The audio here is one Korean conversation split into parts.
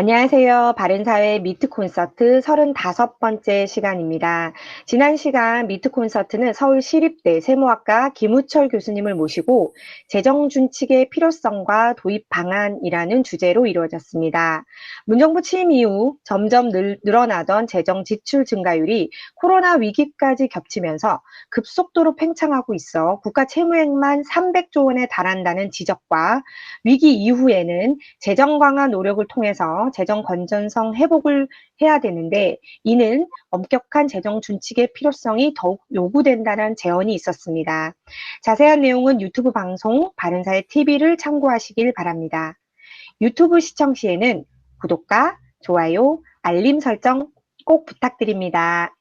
안녕하세요. 바른사회 미트 콘서트 35번째 시간입니다. 지난 시간 미트 콘서트는 서울시립대 세무학과 김우철 교수님을 모시고 재정 준칙의 필요성과 도입 방안이라는 주제로 이루어졌습니다. 문정부 취임 이후 점점 늘어나던 재정 지출 증가율이 코로나 위기까지 겹치면서 급속도로 팽창하고 있어 국가 채무액만 300조 원에 달한다는 지적과 위기 이후에는 재정 강화 노력을 통해서 재정 건전성 회복을 해야 되는데 이는 엄격한 재정 준칙의 필요성이 더욱 요구된다는 제언이 있었습니다. 자세한 내용은 유튜브 방송 바른사회 TV를 참고하시길 바랍니다. 유튜브 시청 시에는 구독과 좋아요, 알림 설정 꼭 부탁드립니다.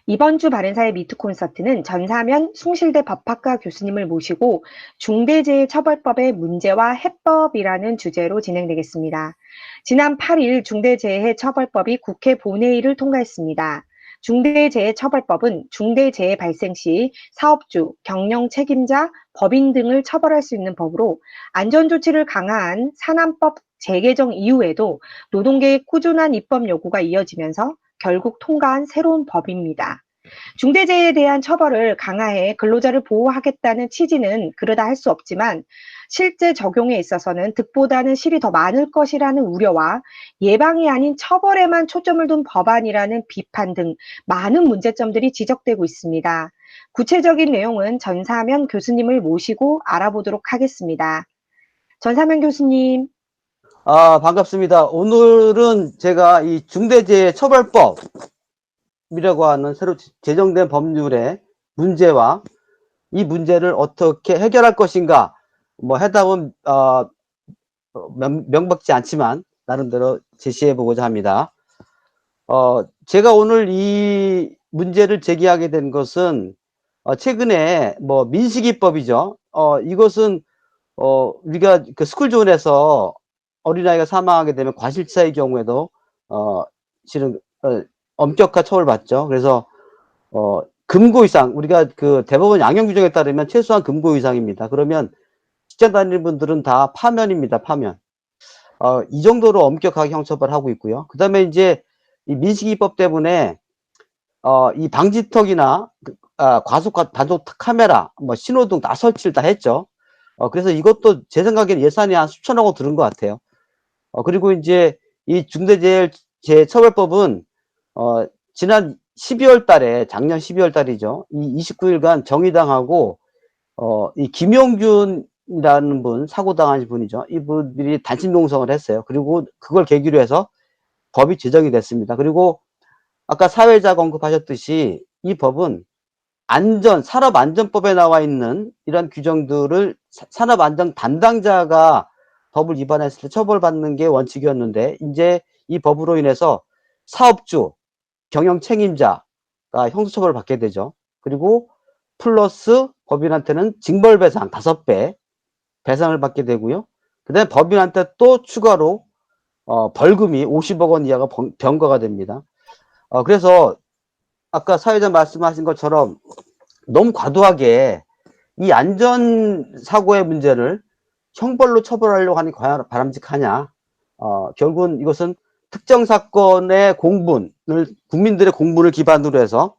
이번 주 바른사회 미트 콘서트는 전사면 숭실대 법학과 교수님을 모시고 중대재해처벌법의 문제와 해법이라는 주제로 진행되겠습니다. 지난 8일 중대재해처벌법이 국회 본회의를 통과했습니다. 중대재해처벌법은 중대재해 발생 시 사업주, 경영 책임자, 법인 등을 처벌할 수 있는 법으로 안전조치를 강화한 산안법 재개정 이후에도 노동계의 꾸준한 입법 요구가 이어지면서 결국 통과한 새로운 법입니다. 중대재해에 대한 처벌을 강화해 근로자를 보호하겠다는 취지는 그러다 할 수 없지만 실제 적용에 있어서는 득보다는 실이 더 많을 것이라는 우려와 예방이 아닌 처벌에만 초점을 둔 법안이라는 비판 등 많은 문제점들이 지적되고 있습니다. 구체적인 내용은 전사면 교수님을 모시고 알아보도록 하겠습니다. 전사면 교수님. 반갑습니다. 오늘은 제가 이 중대재해처벌법이라고 하는 새로 제정된 법률의 문제와 이 문제를 어떻게 해결할 것인가, 해답은 명백치 않지만 나름대로 제시해 보고자 합니다. 제가 오늘 이 문제를 제기하게 된 것은 최근에 민식이법이죠. 이것은 우리가 그 스쿨존에서 어린아이가 사망하게 되면 과실치사의 경우에도 실은 엄격한 처벌받죠. 그래서 금고 이상, 우리가 그 대법원 양형 규정에 따르면 최소한 금고 이상입니다. 그러면 직장 다니는 분들은 다 파면입니다. 파면. 이 정도로 엄격하게 형처벌하고 있고요. 그다음에 이제 이 민식이법 때문에 이 방지턱이나 과속 단속 카메라, 신호등 다 설치를 다 했죠. 그래서 이것도 제 생각에는 예산이 한 수천억 원 드는 것 같아요. 그리고 이제 이 중대재해처벌법은 지난 12월 달에, 작년 12월 달이죠. 이 29일간 정의당하고 이 김용준이라는 분, 사고당하신 분이죠. 이분들이 단신 농성을 했어요. 그리고 그걸 계기로 해서 법이 제정이 됐습니다. 그리고 아까 사회자가 언급하셨듯이 이 법은 산업안전법에 나와 있는 이런 규정들을 산업안전 담당자가 법을 위반했을 때 처벌받는 게 원칙이었는데, 이제 이 법으로 인해서 사업주, 경영 책임자가 형사처벌을 받게 되죠. 그리고 플러스 법인한테는 징벌배상 5배 배상을 받게 되고요. 그 다음에 법인한테 또 추가로 벌금이 50억 원 이하가 병과가 됩니다. 그래서 아까 사회자 말씀하신 것처럼 너무 과도하게 이 안전사고의 문제를 형벌로 처벌하려고 하는 게 과연 바람직하냐. 결국은 이것은 특정 사건의 국민들의 공분을 기반으로 해서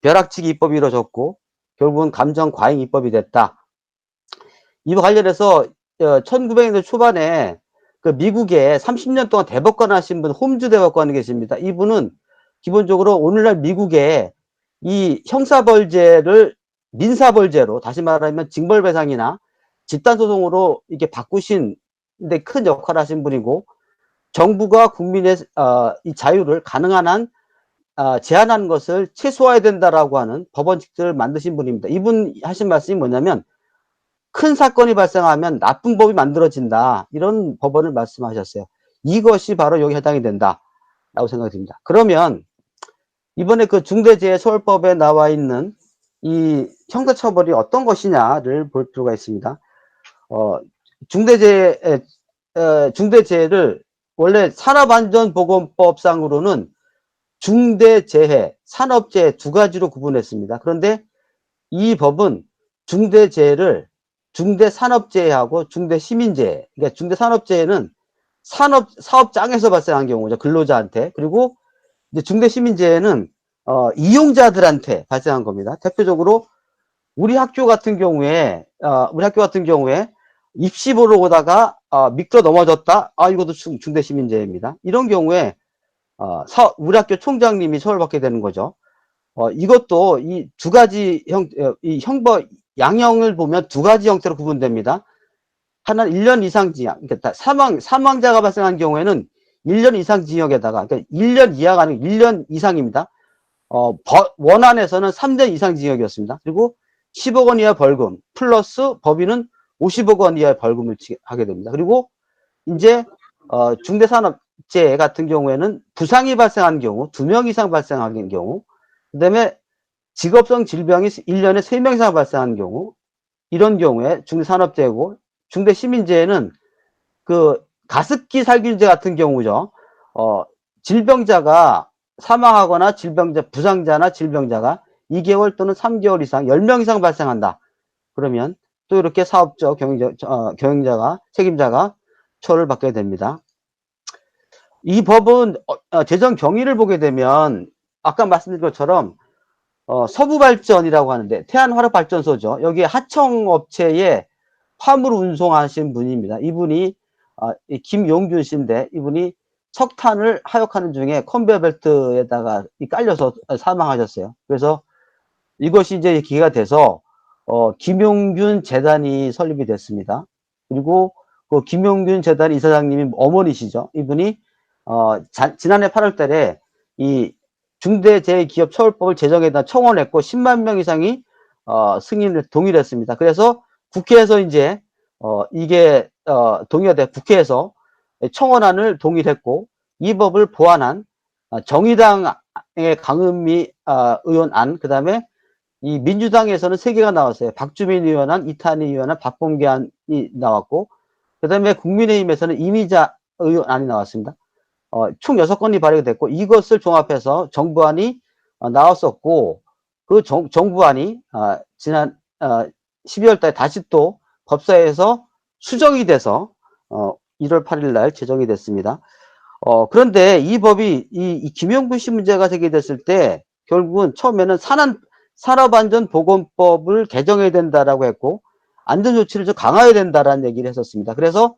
벼락치기 입법이 이루어졌고, 결국은 감정 과잉 입법이 됐다. 이와 관련해서 1900년대 초반에 그 미국에 30년 동안 대법관 하신 분, 홈즈 대법관이 계십니다. 이분은 기본적으로 오늘날 미국에 이 형사벌제를 민사벌제로, 다시 말하면 징벌배상이나 집단소송으로 이렇게 바꾸신 데 큰 역할을 하신 분이고, 정부가 국민의 이 자유를 가능한 한 제한하는 것을 최소화해야 된다라고 하는 법원칙들을 만드신 분입니다. 이분 하신 말씀이 뭐냐면, 큰 사건이 발생하면 나쁜 법이 만들어진다, 이런 법원을 말씀하셨어요. 이것이 바로 여기 해당이 된다라고 생각이 듭니다. 그러면 이번에 그 중대재해처벌법에 나와 있는 이 형사처벌이 어떤 것이냐를 볼 필요가 있습니다. 중대재해를 원래 산업안전보건법상으로는 중대재해, 산업재해 두 가지로 구분했습니다. 그런데 이 법은 중대재해를 중대산업재해하고 중대시민재해, 그러니까 중대산업재해는 사업장에서 발생한 경우죠. 근로자한테. 그리고 이제 중대시민재해는 이용자들한테 발생한 겁니다. 대표적으로 우리 학교 같은 경우에 입시 보러 오다가 미끄러 넘어졌다. 이것도 중대시민재해입니다. 이런 경우에 우리 학교 총장님이 처벌받게 되는 거죠. 이것도 이 두 가지 이 양형을 보면 두 가지 형태로 구분됩니다. 하나는 1년 이상 징역, 그러니까 사망자가 발생한 경우에는 1년 이상 징역에다가, 그러니까 1년 이하가 아니고 1년 이상입니다. 원안에서는 3년 이상 징역이었습니다. 그리고 10억 원 이하 벌금, 플러스 법인은 50억 원 이하의 벌금을 하게 됩니다. 그리고 이제, 중대산업재해 같은 경우에는 부상이 발생한 경우, 2명 이상 발생한 경우, 그 다음에 직업성 질병이 1년에 3명 이상 발생한 경우, 이런 경우에 중대산업재해고, 중대시민재해는 그 가습기 살균제 같은 경우죠. 질병자가 사망하거나 부상자나 질병자가 2개월 또는 3개월 이상 10명 이상 발생한다. 그러면 또 이렇게 사업적 경영자가 책임자가 처벌을 받게 됩니다. 이 법은 재정 경위를 보게 되면 아까 말씀드린 것처럼 서부발전이라고 하는데 태안화력발전소죠. 여기에 하청업체에 화물 운송하신 분입니다. 이분이 김용균 씨인데 이분이 석탄을 하역하는 중에 컨베이어 벨트에다가 깔려서 사망하셨어요. 그래서 이것이 이제 기회가 돼서 김용균 재단이 설립이 됐습니다. 그리고 그 김용균 재단 이사장님이 어머니시죠. 이분이 지난해 8월 달에 이 중대재해기업처벌법을 제정에다 청원했고 10만 명 이상이 승인을 동의를 했습니다. 그래서 국회에서 이제 이게 동의가 돼 국회에서 청원안을 동의를 했고 이 법을 보완한 정의당의 강은미 의원안, 그 다음에 이 민주당에서는 3개가 나왔어요. 박주민 의원안, 이탄희 의원안, 박봉계안이 나왔고, 그 다음에 국민의힘에서는 이미자 의원안이 나왔습니다. 총 6건이 발의가 됐고, 이것을 종합해서 정부안이 나왔었고, 그 정부안이 지난 12월 달에 다시 또 법사위에서 수정이 돼서 1월 8일 날 제정이 됐습니다. 그런데 이 법이 이 김용균 씨 문제가 제기됐을 때 결국은 처음에는 산업안전보건법을 개정해야 된다라고 했고 안전조치를 좀 강화해야 된다라는 얘기를 했었습니다. 그래서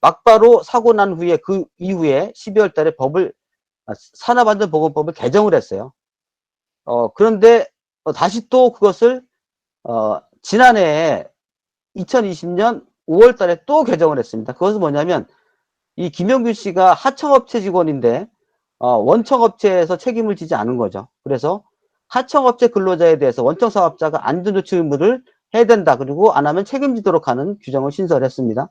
막바로 사고 난 후에 그 이후에 12월 달에 산업안전보건법을 개정을 했어요. 그런데 다시 또 그것을 지난해 2020년 5월 달에 또 개정을 했습니다. 그것은 뭐냐면 이 김용균 씨가 하청업체 직원인데 원청업체에서 책임을 지지 않은 거죠. 그래서 하청업체 근로자에 대해서 원청사업자가 안전조치 의무를 해야 된다. 그리고 안 하면 책임지도록 하는 규정을 신설했습니다.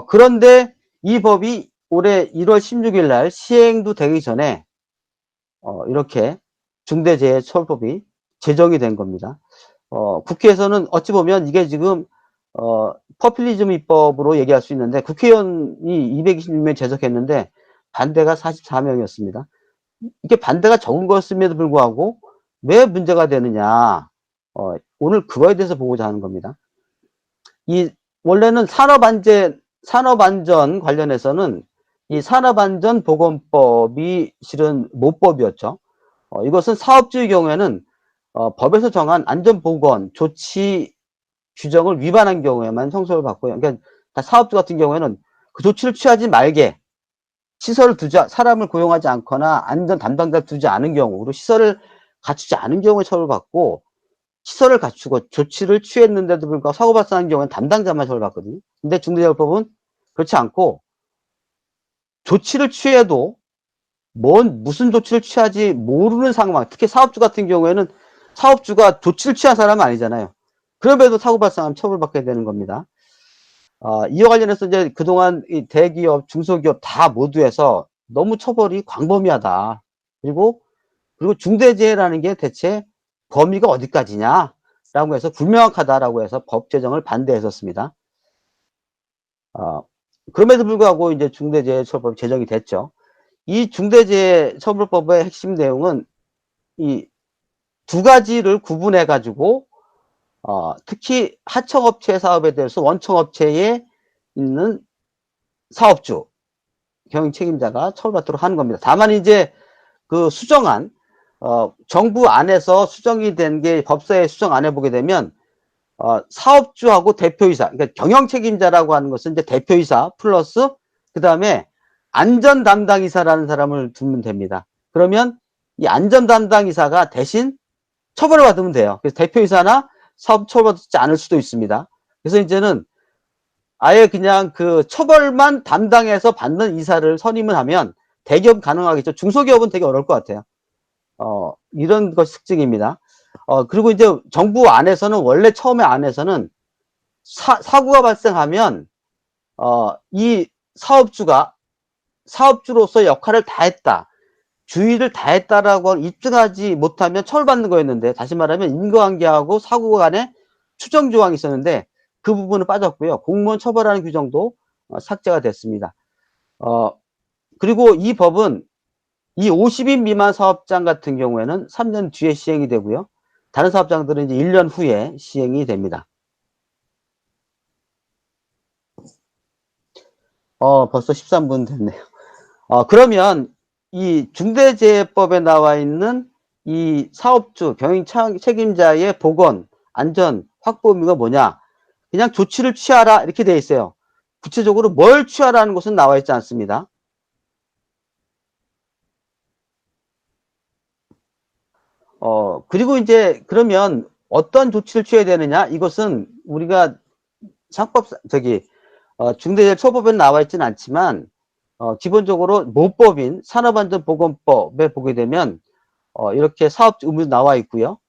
그런데 이 법이 올해 1월 16일 날 시행도 되기 전에 이렇게 중대재해처벌법이 제정이 된 겁니다. 국회에서는 어찌 보면 이게 지금 퍼퓰리즘 입법으로 얘기할 수 있는데 국회의원이 226명 제적했는데 반대가 44명이었습니다. 이게 반대가 적은 거였음에도 불구하고 왜 문제가 되느냐, 오늘 그거에 대해서 보고자 하는 겁니다. 원래는 산업안전 관련해서는 이 산업안전보건법이 실은 모법이었죠. 이것은 사업주의 경우에는 법에서 정한 안전보건 조치 규정을 위반한 경우에만 형사를 받고요. 그러니까 사업주 같은 경우에는 그 조치를 취하지 말게 사람을 고용하지 않거나 안전 담당자를 두지 않은 경우, 그리고 시설을 갖추지 않은 경우에 처벌받고, 시설을 갖추고 조치를 취했는데도 불구하고 사고 발생한 경우에는 담당자만 처벌받거든요. 근데 중대재해법은 그렇지 않고 조치를 취해도 무슨 조치를 취하지 모르는 상황, 특히 사업주 같은 경우에는 사업주가 조치를 취한 사람은 아니잖아요. 그럼에도 사고 발생하면 처벌받게 되는 겁니다. 이와 관련해서 이제 그동안 이 대기업, 중소기업 다 모두에서 너무 처벌이 광범위하다. 그리고 중대재해라는 게 대체 범위가 어디까지냐? 라고 해서 불명확하다라고 해서 법 제정을 반대했었습니다. 그럼에도 불구하고 이제 중대재해처벌법이 제정이 됐죠. 이 중대재해처벌법의 핵심 내용은 이 두 가지를 구분해 가지고 특히 하청업체 사업에 대해서 원청업체에 있는 사업주, 경영 책임자가 처벌받도록 하는 겁니다. 다만 이제 그 수정안, 정부 안에서 수정이 된 게 법사위에 수정 안 해보게 되면 사업주하고 대표이사, 그러니까 경영 책임자라고 하는 것은 이제 대표이사 플러스 그 다음에 안전 담당이사라는 사람을 두면 됩니다. 그러면 이 안전 담당이사가 대신 처벌을 받으면 돼요. 그래서 대표이사나 사업 처벌받지 않을 수도 있습니다. 그래서 이제는 아예 그냥 그 처벌만 담당해서 받는 이사를 선임을 하면 대기업 가능하겠죠. 중소기업은 되게 어려울 것 같아요. 이런 것이 특징입니다. 그리고 이제 정부 안에서는 원래 처음에 안에서는 사고가 발생하면 이 사업주로서 역할을 다했다. 주의를 다했다라고 입증하지 못하면 처벌받는 거였는데, 다시 말하면 인과관계하고 사고 간에 추정 조항이 있었는데 그 부분은 빠졌고요. 공무원 처벌하는 규정도 삭제가 됐습니다. 그리고 이 법은 이 50인 미만 사업장 같은 경우에는 3년 뒤에 시행이 되고요. 다른 사업장들은 이제 1년 후에 시행이 됩니다. 벌써 13분 됐네요. 그러면 이 중대재해법에 나와 있는 이 사업주, 경영 책임자의 보건, 안전, 확보 의무가 뭐냐? 그냥 조치를 취하라 이렇게 돼 있어요. 구체적으로 뭘 취하라는 것은 나와 있지 않습니다. 그리고 이제 그러면 어떤 조치를 취해야 되느냐? 이것은 우리가 중대재해처벌법에 나와 있지는 않지만 기본적으로 모법인 산업안전보건법에 보게 되면 이렇게 사업 의무 나와 있고요.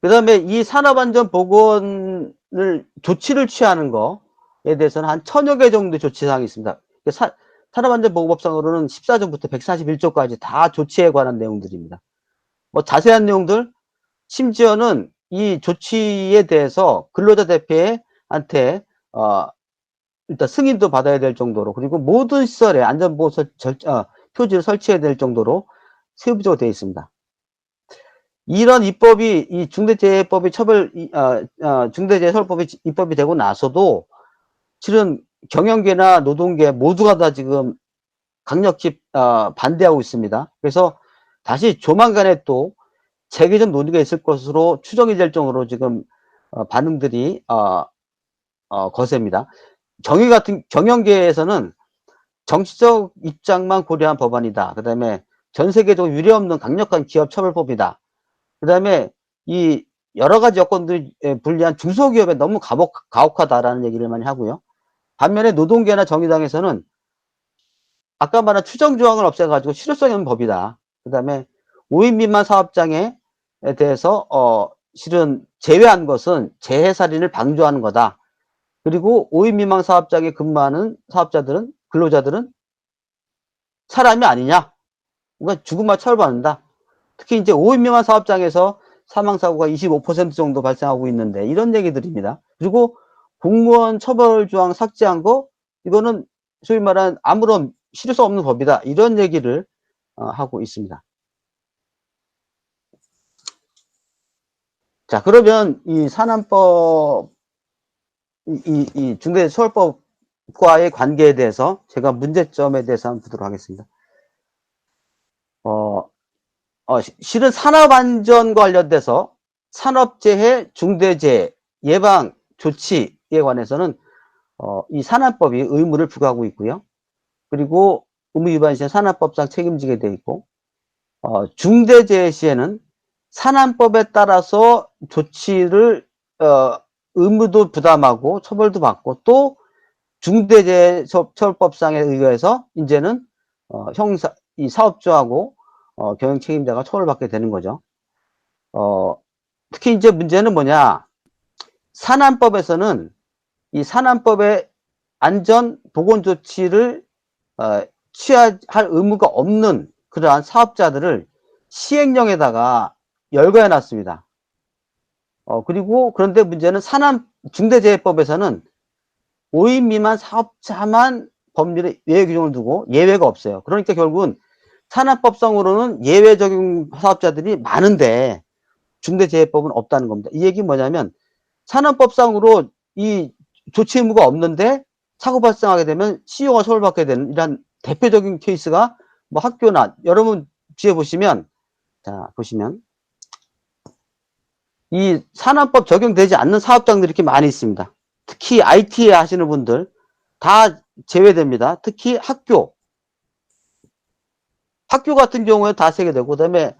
그 다음에 이 산업안전보건을 조치를 취하는 거에 대해서는 한 1000여 개 정도의 조치사항이 있습니다. 산업안전보건법상으로는 14조부터 141조까지 다 조치에 관한 내용들입니다. 뭐 자세한 내용들, 심지어는 이 조치에 대해서 근로자 대표한테 일단 승인도 받아야 될 정도로, 그리고 모든 시설에 안전보호 표지를 설치해야 될 정도로 세부적으로 되어 있습니다. 이런 입법이 이 중대재해법이 중대재해처벌법이 입법이 되고 나서도 실은 경영계나 노동계 모두가 다 지금 강력히 반대하고 있습니다. 그래서 다시 조만간에 또 재개정 논의가 있을 것으로 추정이 될 정도로 지금 반응들이 거셉니다. 경영계에서는 정치적 입장만 고려한 법안이다. 그 다음에 전 세계적으로 유례없는 강력한 기업 처벌법이다. 그 다음에 이 여러 가지 여건들이 불리한 중소기업에 너무 가혹하다라는 얘기를 많이 하고요. 반면에 노동계나 정의당에서는 아까 말한 추정 조항을 없애가지고 실효성 있는 법이다. 그 다음에 5인 미만 사업장에 대해서 실은 제외한 것은 재해살인을 방조하는 거다. 그리고 5인 미만 사업장에 근무하는 근로자들은 사람이 아니냐? 그러니까 죽음만 처벌받는다. 특히 이제 5인 미만 사업장에서 사망사고가 25% 정도 발생하고 있는데 이런 얘기들입니다. 그리고 공무원 처벌 조항 삭제한 거, 이거는 소위 말하는 아무런 실효성 없는 법이다. 이런 얘기를 하고 있습니다. 자, 그러면 이 산안법, 이 중대재해처벌법과의 관계에 대해서 제가 문제점에 대해서 한번 보도록 하겠습니다. 실은 산업안전 관련돼서 산업재해, 중대재해, 예방, 조치에 관해서는 이 산안법이 의무를 부과하고 있고요. 그리고 의무 위반 시에 산안법상 책임지게 되어 있고, 중대재해 시에는 산안법에 따라서 조치를 의무도 부담하고 처벌도 받고, 또 중대재해처벌법상에 의해서 이제는 이 사업주하고 경영 책임자가 처벌받게 되는 거죠. 특히 이제 문제는 뭐냐? 산안법에서는 이 산안법의 안전 보건 조치를 취할 의무가 없는 그러한 사업자들을 시행령에다가 열거해 놨습니다. 그리고 그런데 문제는 중대재해법에서는 5인 미만 사업자만 법률에 예외 규정을 두고 예외가 없어요. 그러니까 결국은 산업법상으로는 예외 적용 사업자들이 많은데 중대재해법은 없다는 겁니다. 이 얘기 뭐냐면 산업법상으로 이 조치 의무가 없는데 사고 발생하게 되면 CEO가 처벌받게 되는 이런 대표적인 케이스가 뭐 학교나 여러분 뒤에 보시면 자 보시면 이 산안법 적용되지 않는 사업장들이 이렇게 많이 있습니다. 특히 IT에 하시는 분들 다 제외됩니다. 특히 학교 같은 경우에 다 세게 되고 그다음에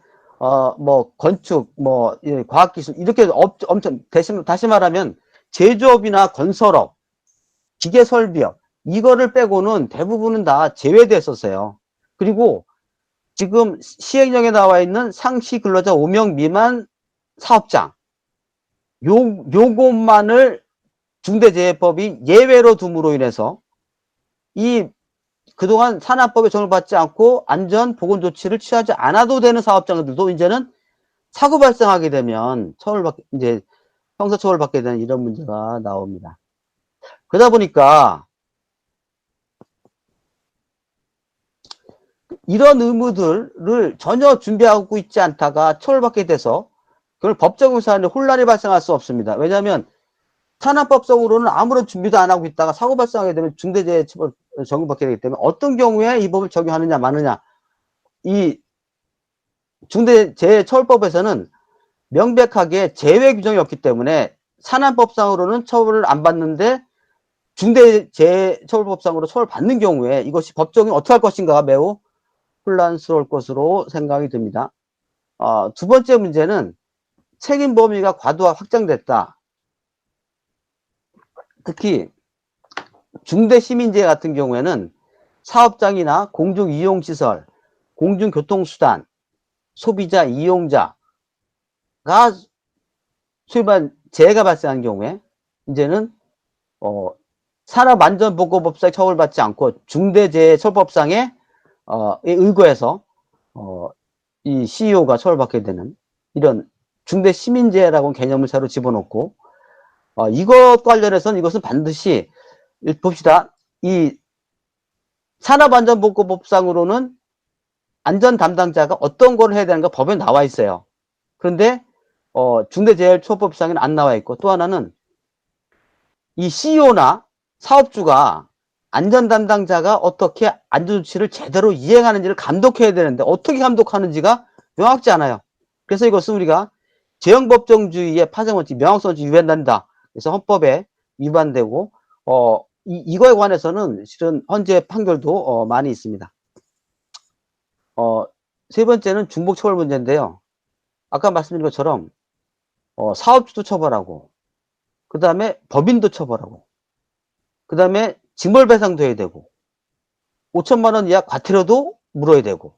뭐 건축 뭐 과학기술 이렇게 엄청 다시 말하면 제조업이나 건설업 기계설비업 이거를 빼고는 대부분은 다 제외됐었어요. 그리고 지금 시행령에 나와 있는 상시 근로자 5명 미만 사업장 요것만을 중대재해법이 예외로 둠으로 인해서 이 그동안 산안법에 적용을 받지 않고 안전 보건 조치를 취하지 않아도 되는 사업장들도 이제는 사고 발생하게 되면 이제 형사처벌 받게 되는 이런 문제가 나옵니다. 그러다 보니까 이런 의무들을 전혀 준비하고 있지 않다가 처벌받게 돼서 그걸 법적으로 사는데 혼란이 발생할 수 없습니다. 왜냐하면 산안법적으로는 아무런 준비도 안 하고 있다가 사고 발생하게 되면 중대재해처벌 적용받게 되기 때문에 어떤 경우에 이 법을 적용하느냐 마느냐 이 중대재해처벌법에서는 명백하게 제외 규정이 없기 때문에 산안법상으로는 처벌을 안 받는데 중대재해처벌법상으로 처벌받는 경우에 이것이 법적인 어떻게 할 것인가가 매우 혼란스러울 것으로 생각이 듭니다. 두 번째 문제는 책임 범위가 과도하게 확장됐다. 특히 중대시민재해 같은 경우에는 사업장이나 공중이용시설, 공중교통수단, 소비자, 이용자가 수입한 재해가 발생한 경우에 이제는 산업안전보건법상에 처벌받지 않고 중대재해처벌법상에 의거해서 이 CEO가 처벌받게 되는 이런 중대시민재해라고 개념을 새로 집어넣고 이것 관련해서는 이것은 반드시 봅시다. 이 산업안전보건법상으로는 안전 담당자가 어떤 걸 해야 되는가 법에 나와 있어요. 그런데 중대재해처벌법상에는 안 나와 있고 또 하나는 이 CEO나 사업주가 안전 담당자가 어떻게 안전조치를 제대로 이행하는지를 감독해야 되는데 어떻게 감독하는지가 명확지 않아요. 그래서 이것은 우리가 재형법정주의의 파생원칙 명확성원칙 위반된다. 그래서 헌법에 위반되고 이거에 관해서는 실은 헌재 판결도 많이 있습니다. 세 번째는 중복처벌 문제인데요. 아까 말씀드린 것처럼 사업주도 처벌하고 그 다음에 법인도 처벌하고 그 다음에 징벌배상도 해야 되고 5천만 원 이하 과태료도 물어야 되고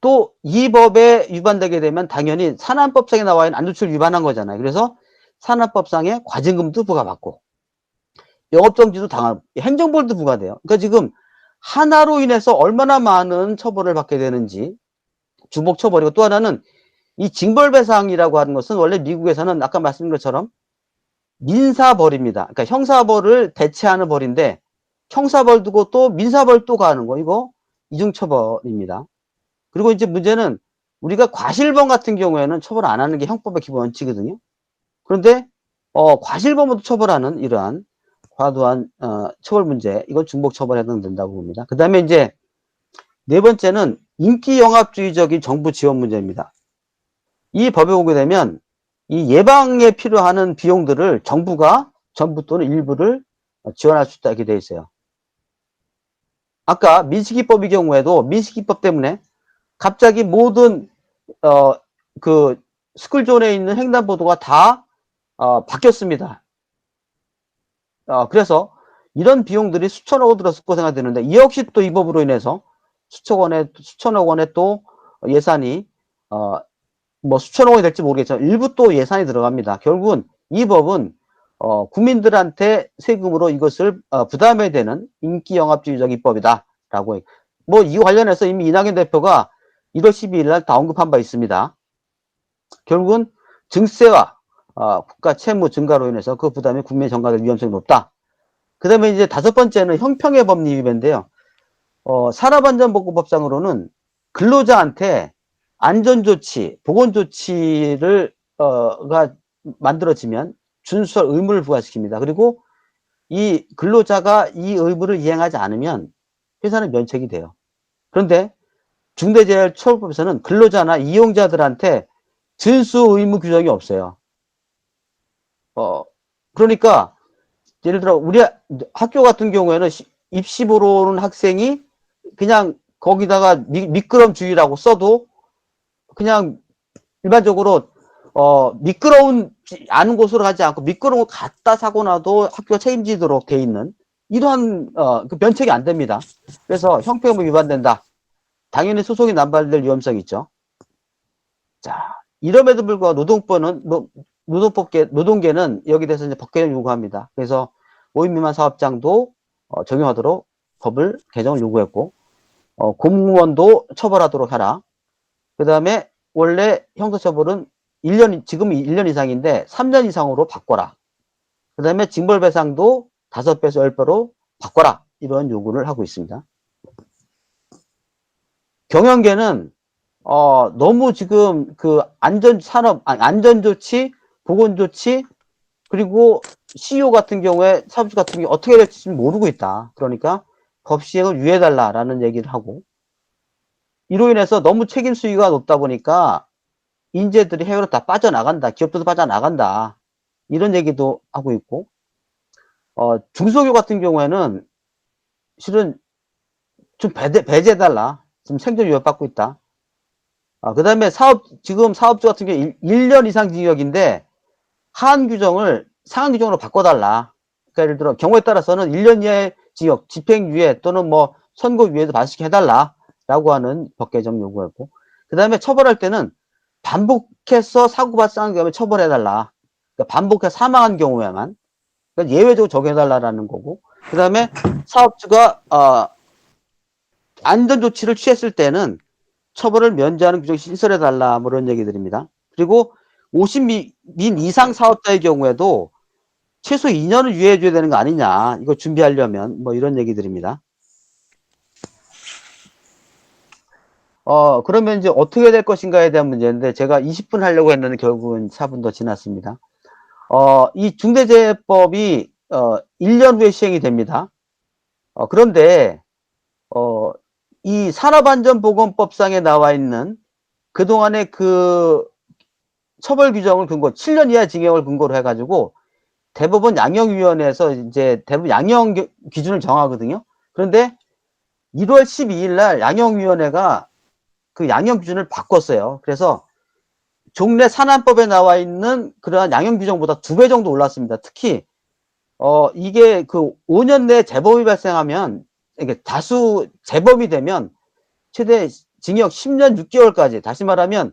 또 이 법에 위반되게 되면 당연히 산안법상에 나와 있는 안전조치를 위반한 거잖아요. 그래서 산안법상에 과징금도 부과받고 영업정지도 당하고 행정벌도 부과돼요. 그러니까 지금 하나로 인해서 얼마나 많은 처벌을 받게 되는지 중복처벌이고 또 하나는 이 징벌배상이라고 하는 것은 원래 미국에서는 아까 말씀드린 것처럼 민사벌입니다. 그러니까 형사벌을 대체하는 벌인데 형사벌 두고 또 민사벌 또 가는 거 이거 이중처벌입니다. 그리고 이제 문제는 우리가 과실범 같은 경우에는 처벌 안 하는 게 형법의 기본 원칙이거든요. 그런데 과실범으로 처벌하는 이러한 과도한 처벌 문제 이건 중복처벌에 해당된다고 봅니다. 그 다음에 이제 네 번째는 인기영합주의적인 정부 지원 문제입니다. 이 법에 오게 되면 이 예방에 필요한 비용들을 정부가 전부 또는 일부를 지원할 수 있다 이렇게 되어 있어요. 아까 민식이법의 경우에도 민식이법 때문에 갑자기 모든 그 스쿨존에 있는 횡단보도가 다 바뀌었습니다. 그래서 이런 비용들이 수천억 원 들었을 거 생각되는데 이 역시 또 이 법으로 인해서 수천억 원의 또 예산이 뭐 수천억 원이 될지 모르겠지만 일부 또 예산이 들어갑니다. 결국은 이 법은 국민들한테 세금으로 이것을 부담해야 되는 인기영합주의적 입법이다라고 뭐 이 관련해서 이미 이낙연 대표가 1월 12일 날 다 언급한 바 있습니다. 결국은 증세와 국가 채무 증가로 인해서 그 부담이 국민에 전가될 위험성이 높다. 그 다음에 이제 다섯 번째는 형평의 법리 위배인데요. 산업안전보건법상으로는 근로자한테 안전조치, 보건조치를 가 만들어지면 준수할 의무를 부과시킵니다. 그리고 이 근로자가 이 의무를 이행하지 않으면 회사는 면책이 돼요. 그런데 중대재해처벌법에서는 근로자나 이용자들한테 준수 의무 규정이 없어요. 그러니까 예를 들어 우리 학교 같은 경우에는 입시 보러 오는 학생이 그냥 거기다가 미끄럼주의라고 써도 그냥 일반적으로 미끄러운 않은 곳으로 가지 않고 미끄러운 거 갖다 사고 나도 학교가 책임지도록 돼 있는 이러한 그 면책이 안 됩니다. 그래서 형평법 위반된다. 당연히 소송이 남발될 위험성이 있죠. 자, 이럼에도 불구하고 노동계는 여기 대해서 이제 법 개정 요구합니다. 그래서 5인 미만 사업장도 적용하도록 법을 개정을 요구했고, 공무원도 처벌하도록 하라. 그 다음에 원래 형사처벌은 1년, 지금 1년 이상인데 3년 이상으로 바꿔라. 그 다음에 징벌배상도 5배에서 10배로 바꿔라. 이런 요구를 하고 있습니다. 경영계는 너무 지금 그 안전조치, 보건조치, 그리고 CEO 같은 경우에, 사업주 같은 경우에 어떻게 될지 모르고 있다. 그러니까 법 시행을 유예해달라라는 얘기를 하고, 이로 인해서 너무 책임 수위가 높다 보니까 인재들이 해외로 다 빠져나간다. 기업들도 빠져나간다. 이런 얘기도 하고 있고, 중소기업 같은 경우에는 실은 좀 배제해달라. 지금 생존 위협받고 있다. 그 다음에 지금 사업주 같은 경우 1년 이상 징역인데, 하한 규정을 상한 규정으로 바꿔달라. 그러니까 예를 들어, 경우에 따라서는 1년 이하의 징역, 집행유예 또는 뭐 선고유예도 발생해 달라라고 하는 법 개정 요구했고, 그 다음에 처벌할 때는 반복해서 사고 발생한 경우에 처벌해달라. 그러니까 반복해서 사망한 경우에만, 그러니까 예외적으로 적용해달라는 거고, 그 다음에 사업주가 안전조치를 취했을 때는 처벌을 면제하는 규정이 신설해달라, 뭐 이런 얘기들입니다. 그리고 50인 이상 사업자의 경우에도 최소 2년을 유예해줘야 되는 거 아니냐. 이거 준비하려면, 뭐 이런 얘기들입니다. 그러면 이제 어떻게 될 것인가에 대한 문제인데, 제가 20분 하려고 했는데 결국은 4분 더 지났습니다. 이 중대재해법이, 1년 후에 시행이 됩니다. 그런데, 이 산업안전보건법상에 나와 있는 그동안의 그 처벌 규정을 7년 이하 징역을 근거로 해가지고 대법원 양형위원회에서 이제 대부분 양형 기준을 정하거든요. 그런데 1월 12일 날 양형위원회가 그 양형 기준을 바꿨어요. 그래서 종래 산안법에 나와 있는 그러한 양형 규정보다 2배 정도 올랐습니다. 특히 이게 그 5년 내에 재범이 발생하면, 이게 다수 재범이 되면 최대 징역 10년 6개월까지, 다시 말하면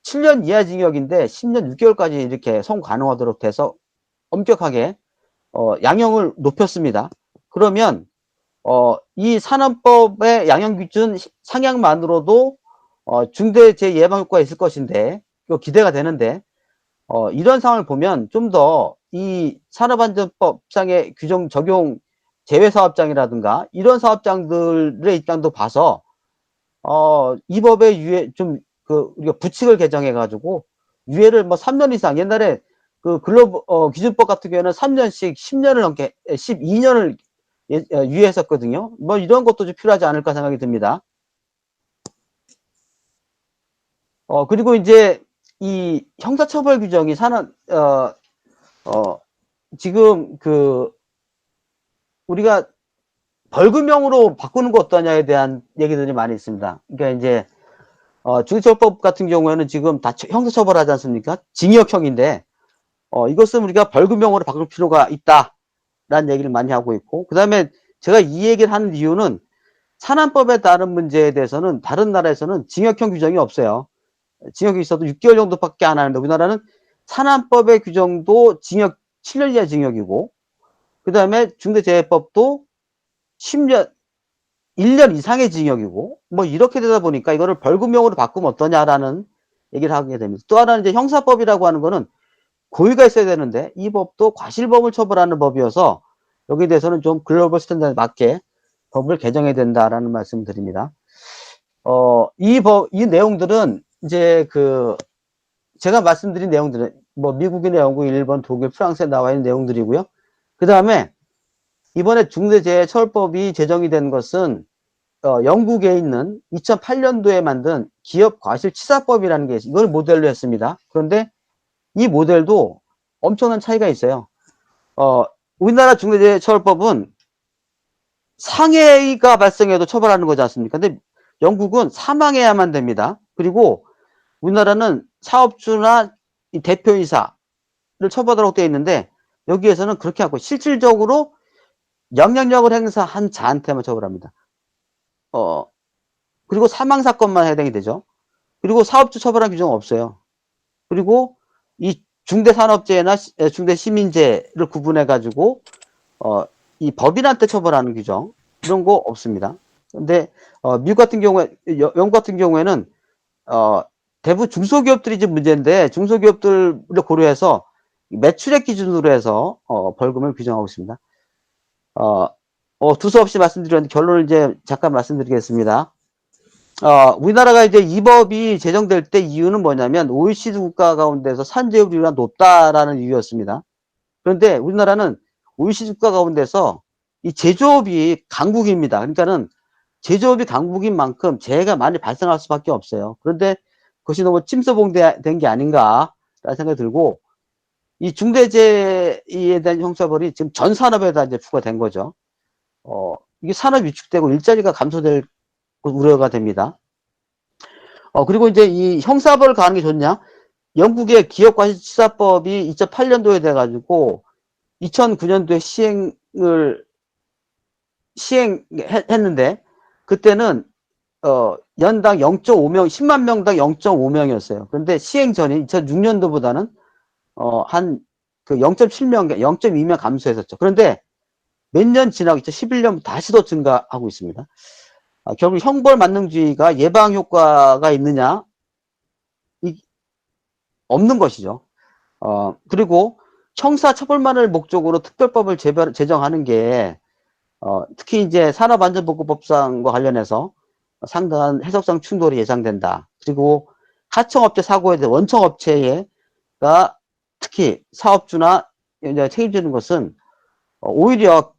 7년 이하 징역인데 10년 6개월까지 이렇게 성 가능하도록 돼서 엄격하게 양형을 높였습니다. 그러면 이 산업법의 양형 기준 상향만으로도 중대재해 예방 효과가 있을 것인데, 기대가 되는데, 이런 상황을 보면 좀 더 이 산업안전법상의 규정 적용 제외 사업장이라든가 이런 사업장들의 입장도 봐서 이 법의 유예 우리가 부칙을 개정해 가지고 유예를 뭐 3년 이상, 옛날에 그 기준법 같은 경우에는 3년씩 10년을 넘게 12년을 유예했었거든요. 뭐 이런 것도 좀 필요하지 않을까 생각이 듭니다. 그리고 이제 이 형사처벌 규정이 지금 우리가 벌금형으로 바꾸는 거 어떠냐에 대한 얘기들이 많이 있습니다. 그러니까 이제 중대처벌법 같은 경우에는 지금 다 형사처벌하지 않습니까? 징역형인데 이것은 우리가 벌금형으로 바꿀 필요가 있다라는 얘기를 많이 하고 있고, 그 다음에 제가 이 얘기를 하는 이유는 산안법에 따른 문제에 대해서는 다른 나라에서는 징역형 규정이 없어요. 징역이 있어도 6개월 정도밖에 안 하는데, 우리나라는 산안법의 규정도 징역 7년 이하 징역이고, 그 다음에 중대재해법도 10년 1년 이상의 징역이고, 뭐 이렇게 되다 보니까 이거를 벌금형으로 바꾸면 어떠냐라는 얘기를 하게 됩니다. 또 하나는 이제 형사법이라고 하는 거는 고의가 있어야 되는데, 이 법도 과실범을 처벌하는 법이어서 여기에 대해서는 좀 글로벌 스탠다드에 맞게 법을 개정해야 된다라는 말씀 드립니다. 이 내용들은 이제 제가 말씀드린 내용들은 뭐 미국이나 영국, 일본, 독일, 프랑스에 나와 있는 내용들이고요. 그 다음에 이번에 중대재해처벌법이 제정이 된 것은 영국에 있는 2008년도에 만든 기업과실치사법이라는 게 있어요. 이걸 모델로 했습니다. 그런데 이 모델도 엄청난 차이가 있어요. 우리나라 중대재해처벌법은 상해가 발생해도 처벌하는 거지 않습니까? 근데 영국은 사망해야만 됩니다. 그리고 우리나라는 사업주나 이 대표이사를 처벌하도록 되어 있는데 여기에서는 그렇게 하고 실질적으로 영향력을 행사한 자한테만 처벌합니다. 그리고 사망 사건만 해당이 되죠. 그리고 사업주 처벌한 규정은 없어요. 그리고 이 중대산업재해나 중대시민재해를 구분해 가지고 이 법인한테 처벌하는 규정 이런 거 없습니다. 근데 미국 같은 경우에 영국 같은 경우에는 대부분 중소기업들이 이제 문제인데 중소기업들을 고려해서 매출액 기준으로 해서 벌금을 규정하고 있습니다. 두서없이 말씀드렸는데 결론을 이제 잠깐 말씀드리겠습니다. 우리나라가 이제 이 법이 제정될 때 이유는 뭐냐면 OECD 국가 가운데서 산재율이 높다라는 이유였습니다. 그런데 우리나라는 OECD 국가 가운데서 이 제조업이 강국입니다. 그러니까는 제조업이 강국인 만큼 재해가 많이 발생할 수밖에 없어요. 그런데 그것이 너무 침소봉된 게 아닌가라는 생각이 들고 이 중대재해에 대한 형사벌이 지금 전 산업에다 이제 부과된 거죠. 이게 산업이 위축되고 일자리가 감소될 우려가 됩니다. 그리고 이제 이 형사벌을 가는 게 좋냐? 영국의 기업과실치사법이 2008년도에 돼가지고 2009년도에 시행했는데 그때는 연당 0.5명, 10만 명당 0.5명이었어요. 그런데 시행 전인 2006년도보다는 한 그 0.7명, 0.2명 감소했었죠. 그런데 몇 년 지나고 2011년부터 다시 더 증가하고 있습니다. 결국 형벌 만능주의가 예방 효과가 있느냐? 없는 것이죠. 그리고 형사처벌만을 목적으로 특별법을 제정하는 게 특히 이제 산업안전보건법상과 관련해서 상당한 해석상 충돌이 예상된다. 그리고 하청업체 사고에 대해 원청업체가 특히 사업주나 이제 책임지는 것은 오히려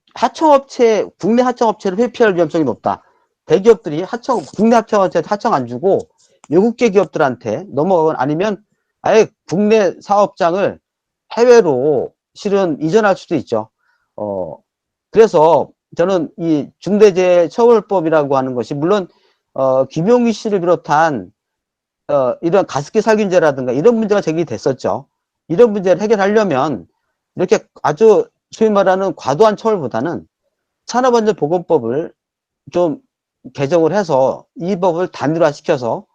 국내 하청업체를 회피할 위험성이 높다. 대기업들이 국내 하청업체한테 하청 안 주고 외국계 기업들한테 넘어가거나 아니면 아예 국내 사업장을 해외로 실은 이전할 수도 있죠. 그래서 저는 이 중대재해처벌법이라고 하는 것이 물론 김용희 씨를 비롯한 이런 가습기 살균제라든가 이런 문제가 제기됐었죠. 이런 문제를 해결하려면 이렇게 아주 소위 말하는 과도한 처벌보다는 산업안전보건법을 좀 개정을 해서 이 법을 단일화시켜서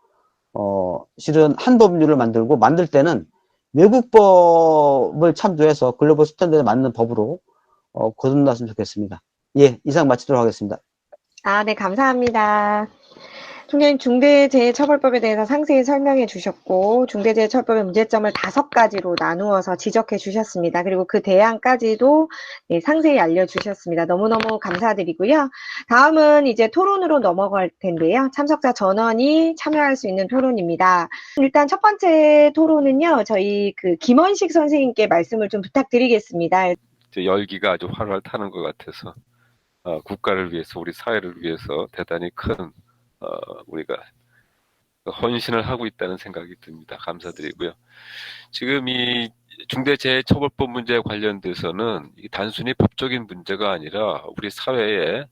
실은 한 법률을 만들 때는 외국 법을 참조해서 글로벌 스탠다드에 맞는 법으로 거듭났으면 좋겠습니다. 예, 이상 마치도록 하겠습니다. 네, 감사합니다. 총장님, 중대재해처벌법에 대해서 상세히 설명해 주셨고, 중대재해처벌법의 문제점을 5가지로 나누어서 지적해 주셨습니다. 그리고 그 대안까지도 상세히 알려주셨습니다. 너무너무 감사드리고요. 다음은 이제 토론으로 넘어갈 텐데요. 참석자 전원이 참여할 수 있는 토론입니다. 일단 첫 번째 토론은요, 저희 김원식 선생님께 말씀을 좀 부탁드리겠습니다. 열기가 아주 활활 타는 것 같아서 국가를 위해서 우리 사회를 위해서 대단히 큰 우리가 헌신을 하고 있다는 생각이 듭니다. 감사드리고요. 지금 이 중대재해처벌법 문제에 관련돼서는 단순히 법적인 문제가 아니라 우리 사회의